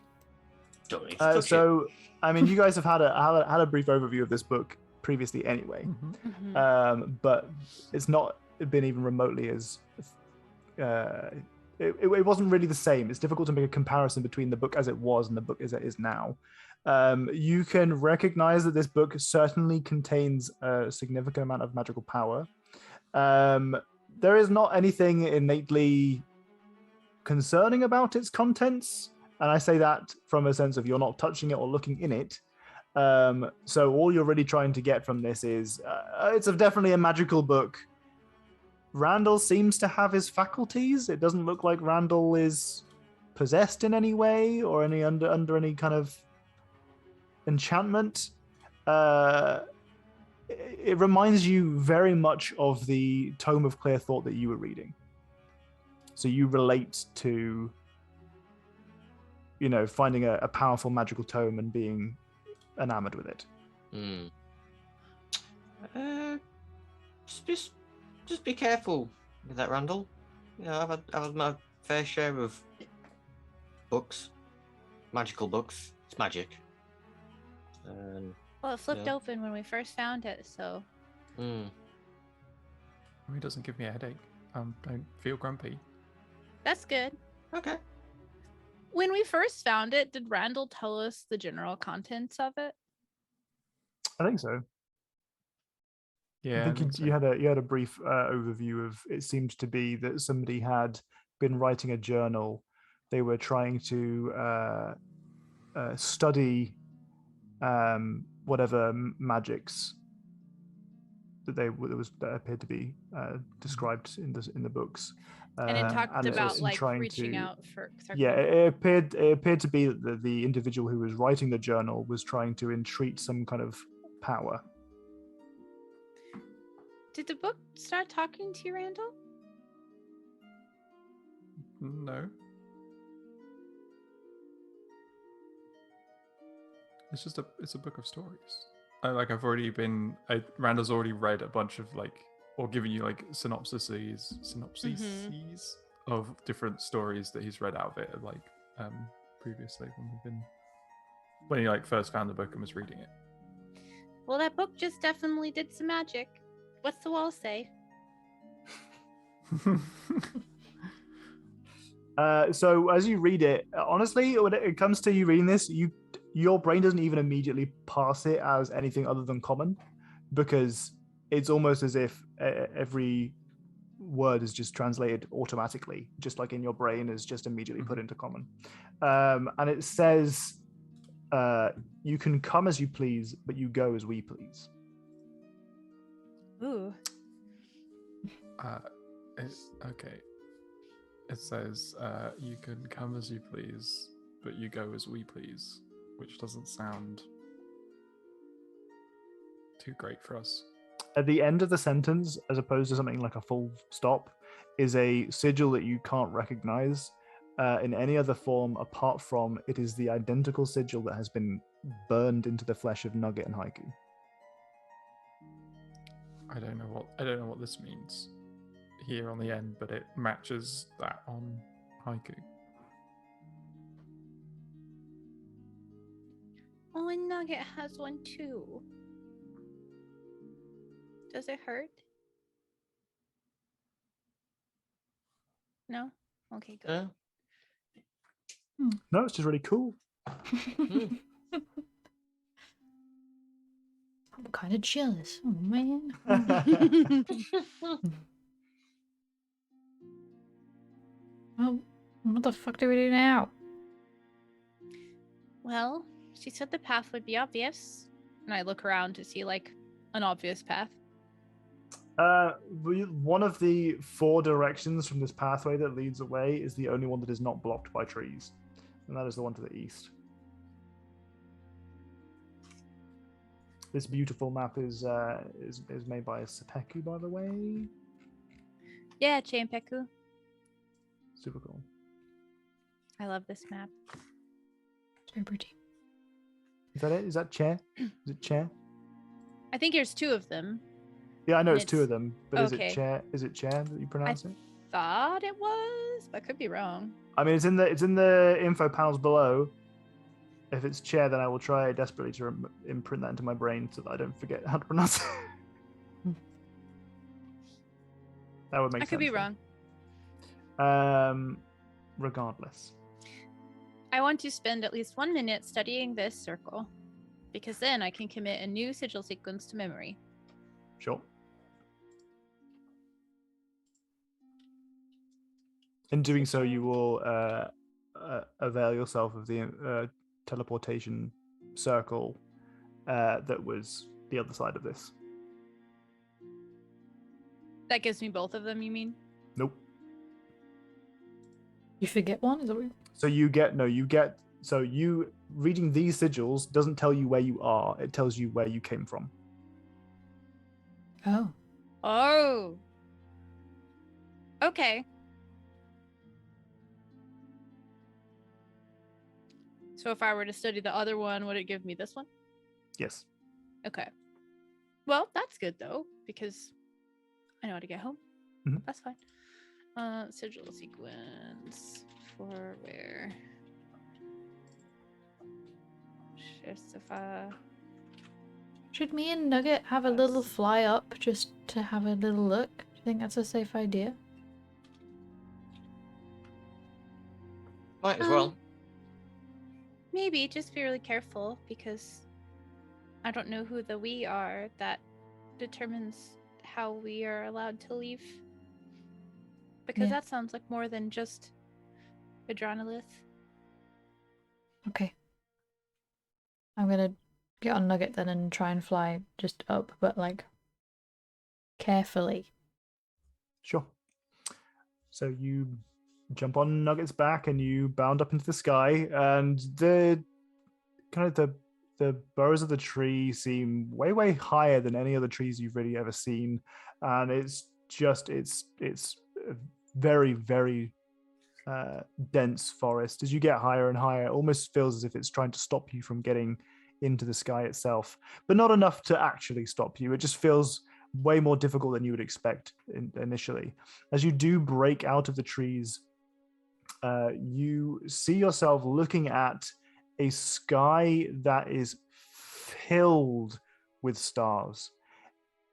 Don't need to touch it. So, I mean, you guys have had a brief overview of this book previously, anyway. Mhm. Mhm. But it's not been even remotely as. It wasn't really the same. It's difficult to make a comparison between the book as it was and the book as it is now. You can recognize that this book certainly contains a significant amount of magical power. There is not anything innately concerning about its contents, and I say that from a sense of you're not touching it or looking in it. So all you're really trying to get from this is it's definitely a magical book. Randall seems to have his faculties. It doesn't look like Randall is possessed in any way or any under any kind of enchantment. It reminds you very much of the Tome of Clear Thought that you were reading. So you relate to, finding a powerful magical tome and being enamored with it. Just be careful with that, Randall. I've had my fair share of books, magical books. It's magic. Well, it flipped Yeah. open when we first found it, so. It doesn't give me a headache. Don't feel grumpy. That's good. Okay. When we first found it, did Randall tell us the general contents of it? I think so. Yeah, I think you had a brief overview of. It seemed to be that somebody had been writing a journal. They were trying to study whatever magics that that appeared to be described in the books. And it talked and about was like trying reaching to- out for. Sorry, Yeah, go ahead. it appeared to be that the individual who was writing the journal was trying to entreat some kind of power. Did the book start talking to you, Randall? No. It's a book of stories. Randall's already read a bunch of or given you synopses of different stories that he's read out of it previously when he first found the book and was reading it. Well, that book just definitely did some magic. What's the wall say? So as you read it, honestly, when it comes to you reading this, your brain doesn't even immediately pass it as anything other than common, because it's almost as if every word is just translated automatically, just like in your brain is just immediately put into common. And it says, you can come as you please, but you go as we please. Ooh. Okay. It says, you can come as you please, but you go as we please, which doesn't sound too great for us. At the end of the sentence, as opposed to something like a full stop, is a sigil that you can't recognize in any other form apart from it is the identical sigil that has been burned into the flesh of Nugget and Haiku. I don't know what this means here on the end, but it matches that on Haiku. Oh, and Nugget has one too. Does it hurt? No? Okay, good. No, it's just really cool. I'm kind of jealous. Oh, man. Well, what the fuck do we do now? Well, she said the path would be obvious. And I look around to see an obvious path. One of the 4 directions from this pathway that leads away is the only one that is not blocked by trees, and that is the one to the east. This beautiful map is made by Sepeku, by the way. Yeah, Champeku. Super cool. I love this map. It's very pretty. Is that it? Is that chair? Is it chair? I think there's two of them. Yeah, I know And it's two of them, but okay. is it chair? Is it chair that you pronounce it? Thought it was, but I could be wrong. I mean, it's in the info panels below. If it's chair, then I will try desperately to imprint that into my brain so that I don't forget how to pronounce it. That would make I sense. could be wrong. Regardless. I want to spend at least 1 minute studying this circle, because then I can commit a new sigil sequence to memory. Sure. In doing so, you will avail yourself of the teleportation circle that was the other side of this. That gives me both of them, you mean? Nope. You forget one? Is that what So you reading these sigils doesn't tell you where you are, it tells you where you came from. Oh. Oh. Okay. So if I were to study the other one, would it give me this one? Yes. Okay. Well, that's good though, because I know how to get home. Mhm. That's fine. Sigil sequence for where? Shiftify. Should me and Nugget have a little fly up just to have a little look? Do you think that's a safe idea? Might as well. Maybe just be really careful, because I don't know who the we are that determines how we are allowed to leave. Because Yeah. that sounds like more than just adrenalith. Okay. I'm gonna get on Nugget then and try and fly just up, but like carefully. Sure. So you jump on Nugget's back and you bound up into the sky, and the burrows of the tree seem way higher than any other trees you've really ever seen, and it's a very dense forest. As you get higher and higher, it almost feels as if it's trying to stop you from getting into the sky itself, but not enough to actually stop you. It just feels way more difficult than you would expect initially. As you do break out of the trees, you see yourself looking at a sky that is filled with stars.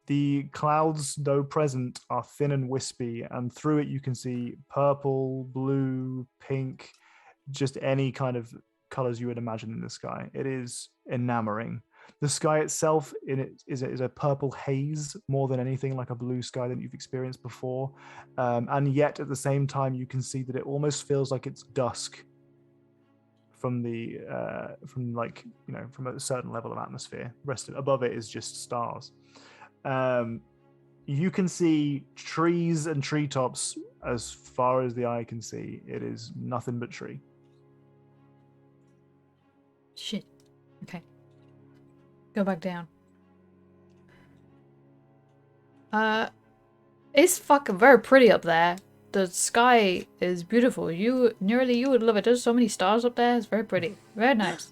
The clouds, though present, are thin and wispy, and through it you can see purple, blue, pink, just any kind of colors you would imagine in the sky. It is enamoring. The sky itself is a purple haze more than anything like a blue sky that you've experienced before, and yet at the same time you can see that it almost feels like it's dusk from from a certain level of atmosphere. Above it is just stars. You can see trees and treetops as far as the eye can see. It is nothing but tree. Shit. Okay. Go back down. It's fucking very pretty up there. The sky is beautiful. You would love it. There's so many stars up there. It's very pretty. Very nice.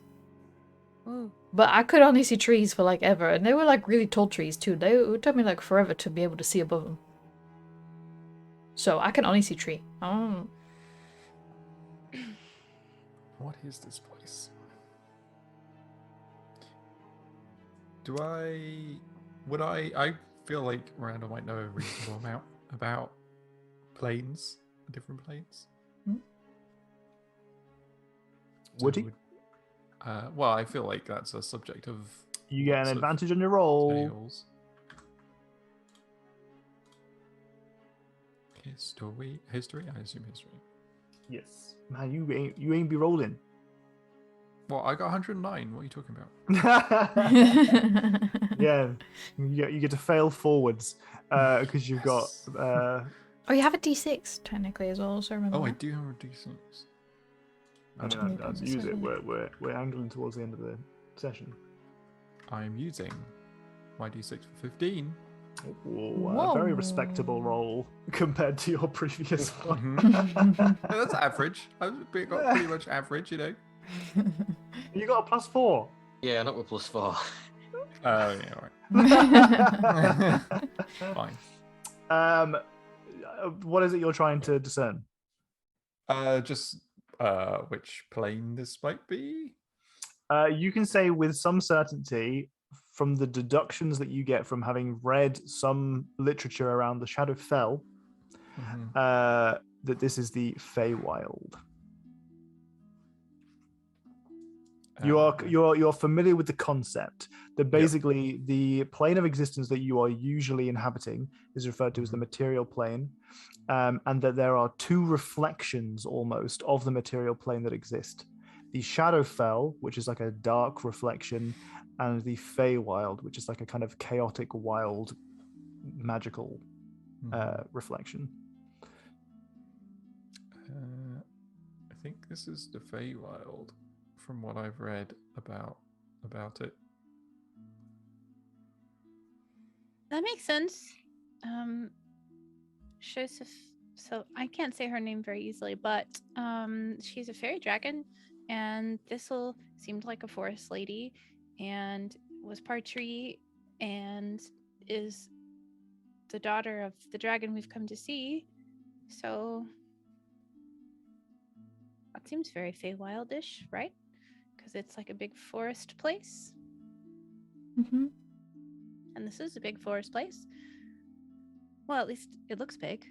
Ooh. But I could only see trees for like ever, and they were like really tall trees too. It would take me like forever to be able to see above them. So I can only see tree. Oh. What is this place? I feel like Miranda might know a reasonable amount about planes, different planes. Would he? Well, I feel like that's a subject of You get lots an of advantage on your roll. tales. History? I assume history. Yes. Man, you ain't be rolling. Well, I got 109. What are you talking about? Yeah. You get to fail forwards because you've got Yes. Oh, you have a D6 technically as well, so remember Oh, I that. do have a D6. I mean, I'd use it. We're angling towards the end of the session. I'm using my d6 for 15. Ooh, a very respectable roll compared to your previous one. That's average. I've got pretty much average, you know. You got a +4. Yeah, not with +4. Oh, yeah, all right. Fine. What is it you're trying to discern? Just which plane this might be. You can say with some certainty from the deductions that you get from having read some literature around the Shadowfell that this is the Feywild. You're familiar with the concept that basically the plane of existence that you are usually inhabiting is referred to as the material plane, and that there are two reflections almost of the material plane that exist: the Shadowfell, which is like a dark reflection, and the Feywild, which is like a kind of chaotic, wild, magical reflection. I think this is the Feywild, from what I've read about it. That makes sense. Joseph, so I can't say her name very easily, but she's a fairy dragon, and Thistle seemed like a forest lady, and was part tree, and is the daughter of the dragon we've come to see. So that seems very Feywildish, right? Because it's like a big forest place. Mm-hmm. And this is a big forest place. Well, at least it looks big.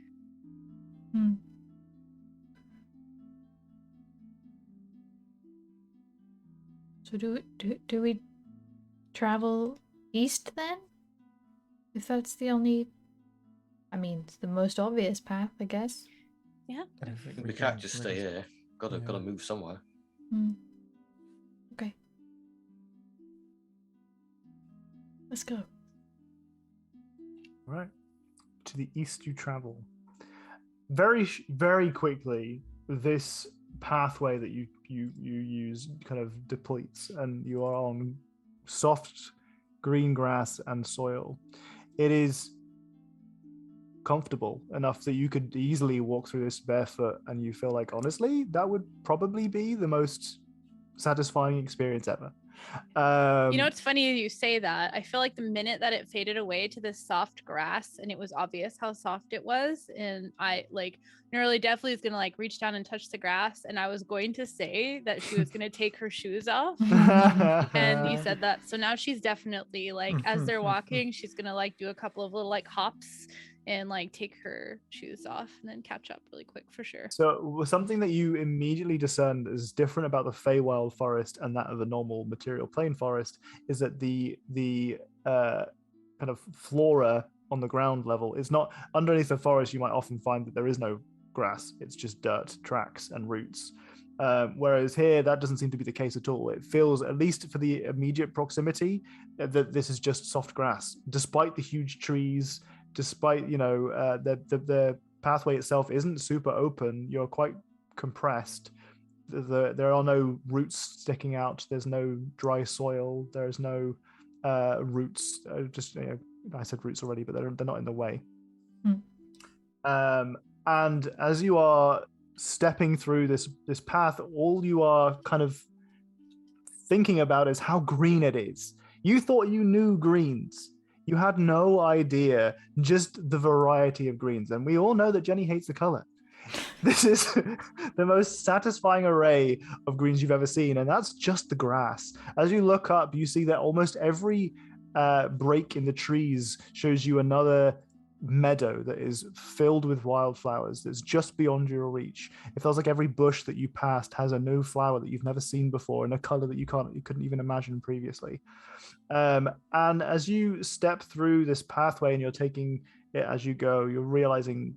So do we travel east then? If that's the only, I mean, it's the most obvious path, I guess. Yeah. I don't think We can't just stay here. Gotta move somewhere. Okay. Let's go. Right. To the east you travel. Very, very quickly, this pathway that you use kind of depletes, and you are on soft green grass and soil. It is comfortable enough that you could easily walk through this barefoot, and you feel like, honestly, that would probably be the most satisfying experience ever. You know, it's funny you say that. I feel like the minute that it faded away to this soft grass, and it was obvious how soft it was, and I like Nerly definitely is gonna like reach down and touch the grass, and I was going to say that she was gonna take her shoes off, and you said that, so now she's definitely like, as they're walking, she's gonna like do a couple of little like hops and like take her shoes off and then catch up really quick for sure. So something that you immediately discerned is different about the Feywild forest and that of the normal material plane forest is that the kind of flora on the ground level is not underneath the forest. You might often find that there is no grass; it's just dirt, tracks, and roots. Whereas here, that doesn't seem to be the case at all. It feels, at least for the immediate proximity, that this is just soft grass, despite the huge trees. Despite the pathway itself isn't super open, you're quite compressed. There are no roots sticking out. There's no dry soil. There's no roots. I said roots already, but they're not in the way. And as you are stepping through this path, all you are kind of thinking about is how green it is. You thought you knew greens. You had no idea just the variety of greens. And we all know that Jenny hates the color. This is the most satisfying array of greens you've ever seen. And that's just the grass. As you look up, you see that almost every break in the trees shows you another meadow that is filled with wildflowers that's just beyond your reach. It feels like every bush that you passed has a new flower that you've never seen before in a color that you couldn't even imagine previously. And as you step through this pathway and you're taking it as you go, you're realizing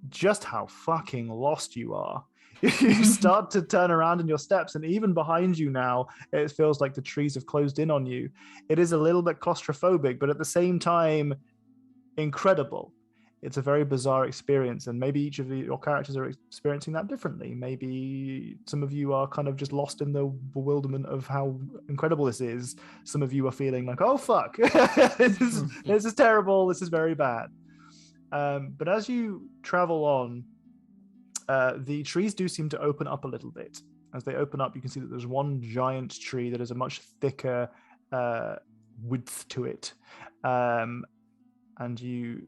just how fucking lost you are. You start to turn around in your steps, and even behind you now, it feels like the trees have closed in on you. It is a little bit claustrophobic, but at the same time, incredible. it's a very bizarre experience, and maybe each of your characters are experiencing that differently. Maybe some of you are kind of just lost in the bewilderment of how incredible this is. Some of you are feeling like, oh fuck, this is terrible, this is very bad. But as you travel on, the trees do seem to open up a little bit. As they open up, you can see that there's one giant tree that has a much thicker width to it, and you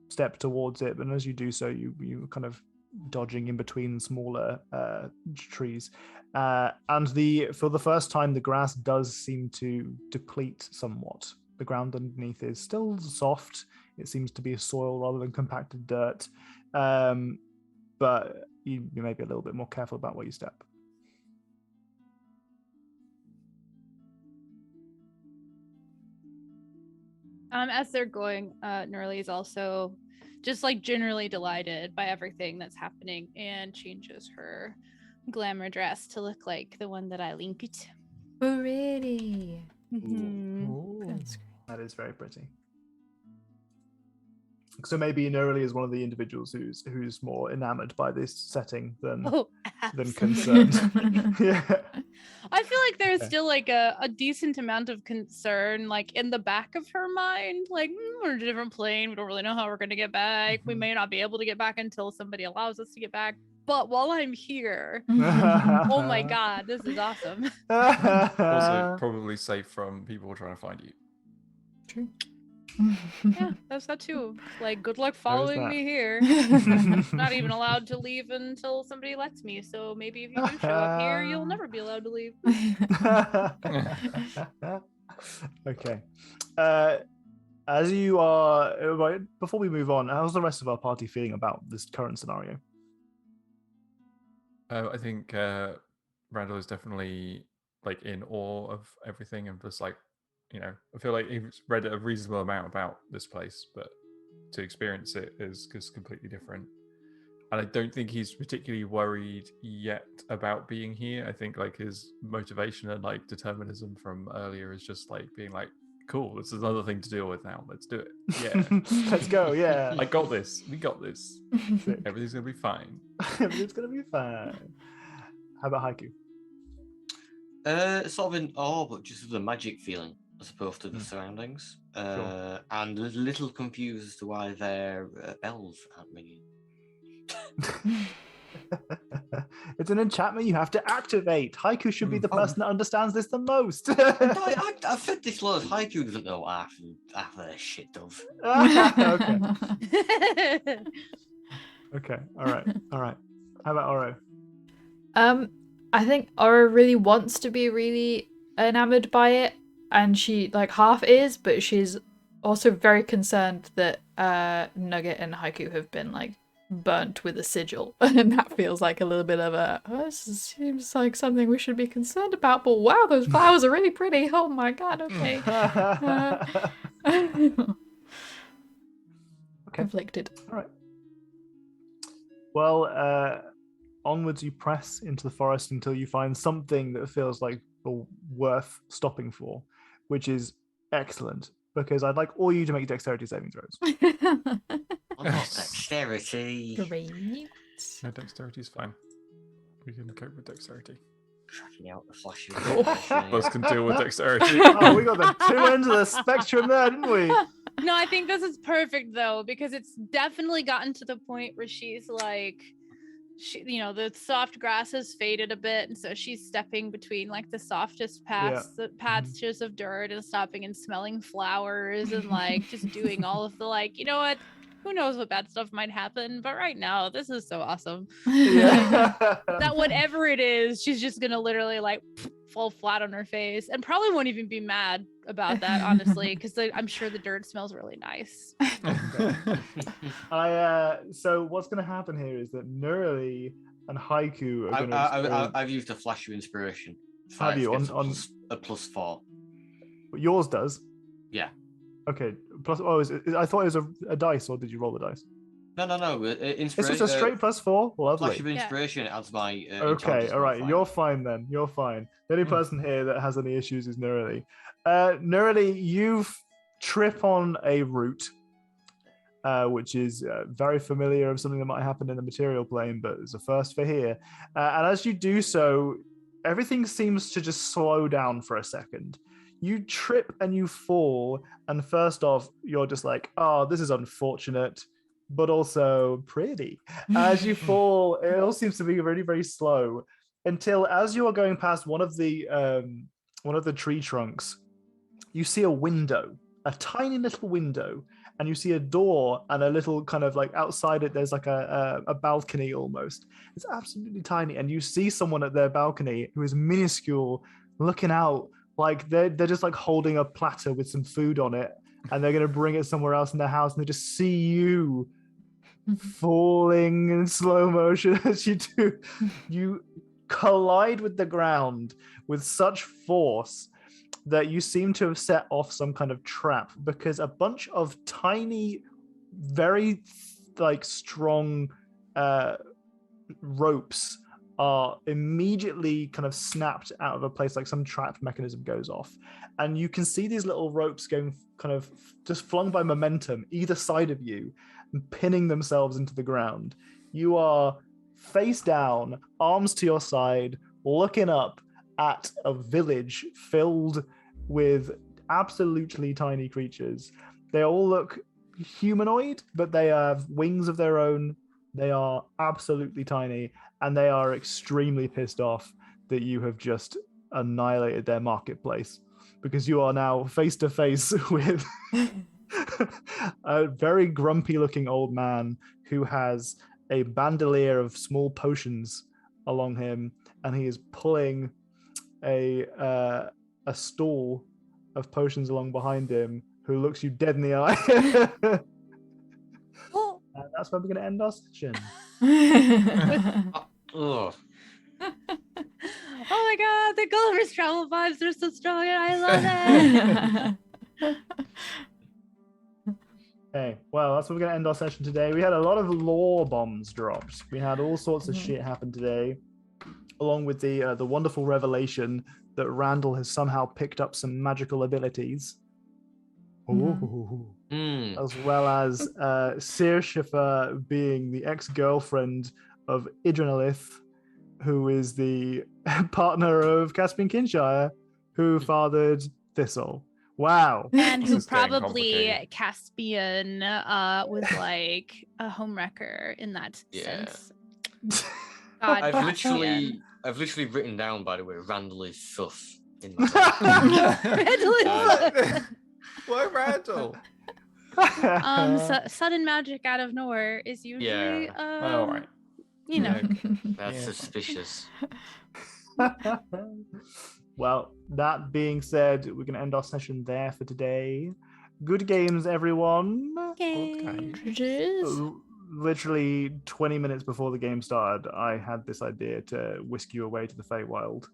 step towards it, but as you do so, you kind of dodging in between smaller trees, and for the first time, the grass does seem to deplete somewhat. The ground underneath is still soft. It seems to be soil rather than compacted dirt, but you may be a little bit more careful about where you step. As they're going, Nerly is also just like generally delighted by everything that's happening and changes her glamour dress to look like the one that I linked. Pretty. Mhm. That is very pretty. So maybe Neroli is one of the individuals who's more enamored by this setting than concerned. Yeah. I feel like there's still like a decent amount of concern like in the back of her mind, like we're in a different plane, we don't really know how we're gonna get back, we may not be able to get back until somebody allows us to get back, but while I'm here, oh my god, this is awesome. Also, probably safe from people trying to find you. True. Yeah, that's that too. Like, good luck following me here. Not even allowed to leave until somebody lets me. So maybe if you do show up here, you'll never be allowed to leave. Okay. As you are, before we move on, how's the rest of our party feeling about this current scenario? I think Randall is definitely like in awe of everything, and just like, I feel like he's read a reasonable amount about this place, but to experience it is just completely different. And I don't think he's particularly worried yet about being here. I think like his motivation and like determinism from earlier is just like being like, cool, this is another thing to deal with now. Let's do it. Yeah. Let's go. Yeah. I got this. We got this. Everything's going to be fine. Everything's going to be fine. How about Haiku? Sort of in awe, but just with the magic feeling as opposed to the surroundings. Sure. And a little confused as to why their bells aren't ringing. It's an enchantment you have to activate. Haiku should be the person that understands this the most. I've said this loads. Haiku doesn't know half of their shit does. Okay. Okay. All right. How about Oro? I think Oro really wants to be really enamored by it, and she like half is, but she's also very concerned that Nugget and Haiku have been like burnt with a sigil, and that feels like a little bit of a this seems like something we should be concerned about, but wow, those flowers are really pretty. Oh my god. Okay. Conflicted. All right. Well, onwards you press into the forest until you find something that feels like worth stopping for, which is excellent, because I'd like all you to make dexterity saving throws. Not dexterity. Great. No, dexterity is fine. We can cope with dexterity. Tracking out the flash. Both can deal with dexterity. Oh, we got the two ends of the spectrum there, didn't we? No, I think this is perfect though, because it's definitely gotten to the point where she's like, the soft grass has faded a bit, and so she's stepping between like the softest patches of dirt and stopping and smelling flowers and like just doing all of the like, you know what? Who knows what bad stuff might happen, but right now this is so awesome. Yeah. That whatever it is, she's just gonna literally like fall flat on her face, and probably won't even be mad about that, honestly, because I'm sure the dirt smells really nice. So what's going to happen here is that Nurli and Haiku are going to. I've used a flash of inspiration. Have you on a +4? Yours does. Yeah. Okay. Plus, I thought it was a dice, or did you roll the dice? No. It's just a straight +4. Lovely. Flash of inspiration adds my. Okay. All right. You're fine then. You're fine. The only person here that has any issues is Nurli. Nurli, you trip on a root. which is very familiar of something that might happen in the material plane, but it's a first for here. And as you do so, everything seems to just slow down for a second. You trip and you fall, and first off, you're just like, oh, this is unfortunate, but also pretty. As you fall, it all seems to be really, very slow until as you are going past one of the tree trunks, you see a window, a tiny little window, and you see a door and a little kind of like outside it, there's like a balcony almost. It's absolutely tiny. And you see someone at their balcony who is minuscule looking out like they're just like holding a platter with some food on it and they're going to bring it somewhere else in their house. And they just see you falling in slow motion as you do. You collide with the ground with such force that you seem to have set off some kind of trap, because a bunch of tiny, very like strong ropes are immediately kind of snapped out of a place, like some trap mechanism goes off. And you can see these little ropes going kind of just flung by momentum either side of you and pinning themselves into the ground. You are face down, arms to your side, looking up at a village filled with absolutely tiny creatures. They all look humanoid, but they have wings of their own. They are absolutely tiny, and they are extremely pissed off that you have just annihilated their marketplace, because you are now face to face with a very grumpy looking old man who has a bandolier of small potions along him, and he is pulling a stall of potions along behind him, who looks you dead in the eye. Well, And that's where we're going to end our session. Oh, oh my god, the Gulliver's Travel vibes are so strong and I love it. Okay, well, that's where we're going to end our session today. We had a lot of lore bombs dropped. We had all sorts of shit happen today, along with the wonderful revelation that Randall has somehow picked up some magical abilities. Ooh. As well as Searshifa being the ex-girlfriend of Idranolith, who is the partner of Caspian Kinshire, who fathered Thistle. Wow. And This who is getting probably complicated. Caspian was like a homewrecker in that Yeah. sense. God, I've Caspian. literally written down, by the way, Randall is sus in my diary. Randall is Uh, Why Randall? sudden magic out of nowhere is usually All right. you know. That's Yeah. suspicious. Well, that being said, we're going to end our session there for today. Good games, everyone. Okay. Literally 20 minutes before the game started, I had this idea to whisk you away to the Feywild.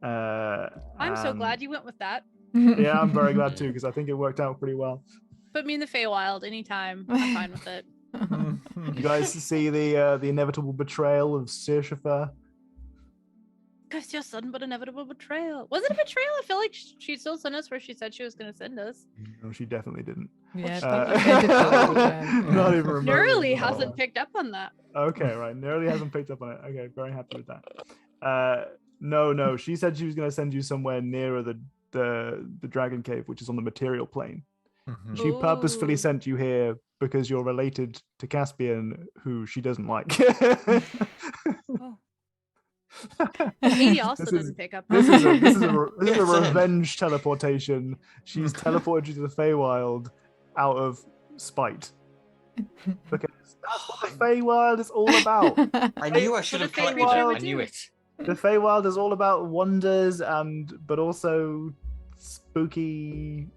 I'm so glad you went with that. Yeah, I'm very glad too, because I think it worked out pretty well. Put me in the Feywild anytime. I'm fine with it. You guys see the inevitable betrayal of Searshifa? Because your sudden but inevitable betrayal. Was it a betrayal? I feel like she still sent us where she said she was going to send us. No, she definitely didn't. Yeah, Not even remotely. Nerly hasn't picked up on that. Okay, right. Nerly hasn't picked up on it. Okay, very happy with that. No. She said she was going to send you somewhere nearer the Dragon Cave, which is on the material plane. She purposefully Ooh. sent you here because you're related to Caspian, who she doesn't like. Oh. Katie also This is- didn't pick up. This is a Yes, revenge teleportation. She's teleported you to the Feywild out of spite. Because that's what the Feywild is all about. I knew I should have What a collected Feywild. it. I knew it. The Feywild is all about wonders but also spooky,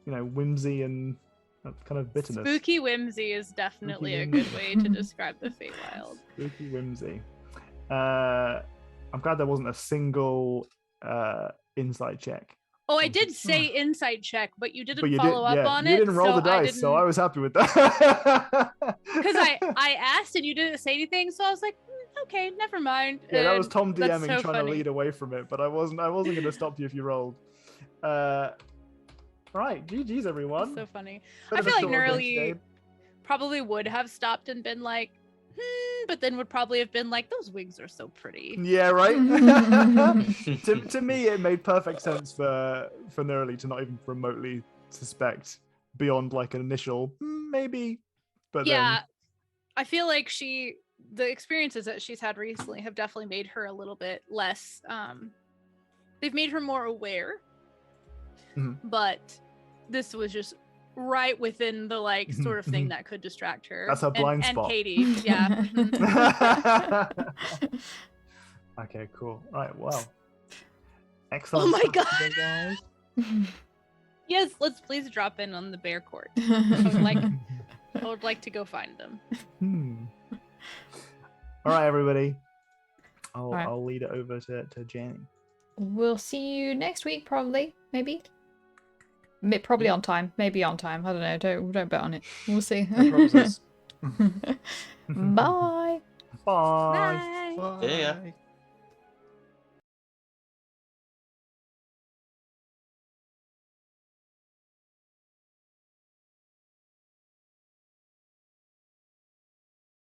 whimsy and kind of bitterness. Spooky whimsy is definitely a Spooky good way to describe the Feywild. Spooky whimsy. I'm glad there wasn't a single insight check. Oh, I did say insight check, but you didn't But you follow up on you it. didn't roll so the dice, so I was happy with that. Because I asked and you didn't say anything, so I was like, okay, never mind. Yeah, that was And Tom that's DMing so trying funny. to lead away from it, but I wasn't going to stop you if you rolled. Right, GG's everyone. That's so funny. Bit I of a feel like short one Nerly. today. probably would have stopped and been like, but then would probably have been like, those wings are so pretty. Yeah, right. to me, it made perfect sense for Nerly to not even remotely suspect beyond like an initial maybe. But Yeah, I feel like the experiences that she's had recently have definitely made her a little bit less. They've made her more aware, but this was just right within the like sort of thing that could distract her. That's her blind spot. And Katie, yeah. Okay, cool. Right, well. Excellent. Oh my stuff God. today, guys. Yes, let's please drop in on the bear court. I would like to go find them. All right, everybody. right. I'll lead it over to Jenny. We'll see you next week, probably. Maybe. Probably on time. Maybe on time. I don't know. Don't bet on it. We'll see. No promises. Bye. Bye. Bye. Yeah. Bye.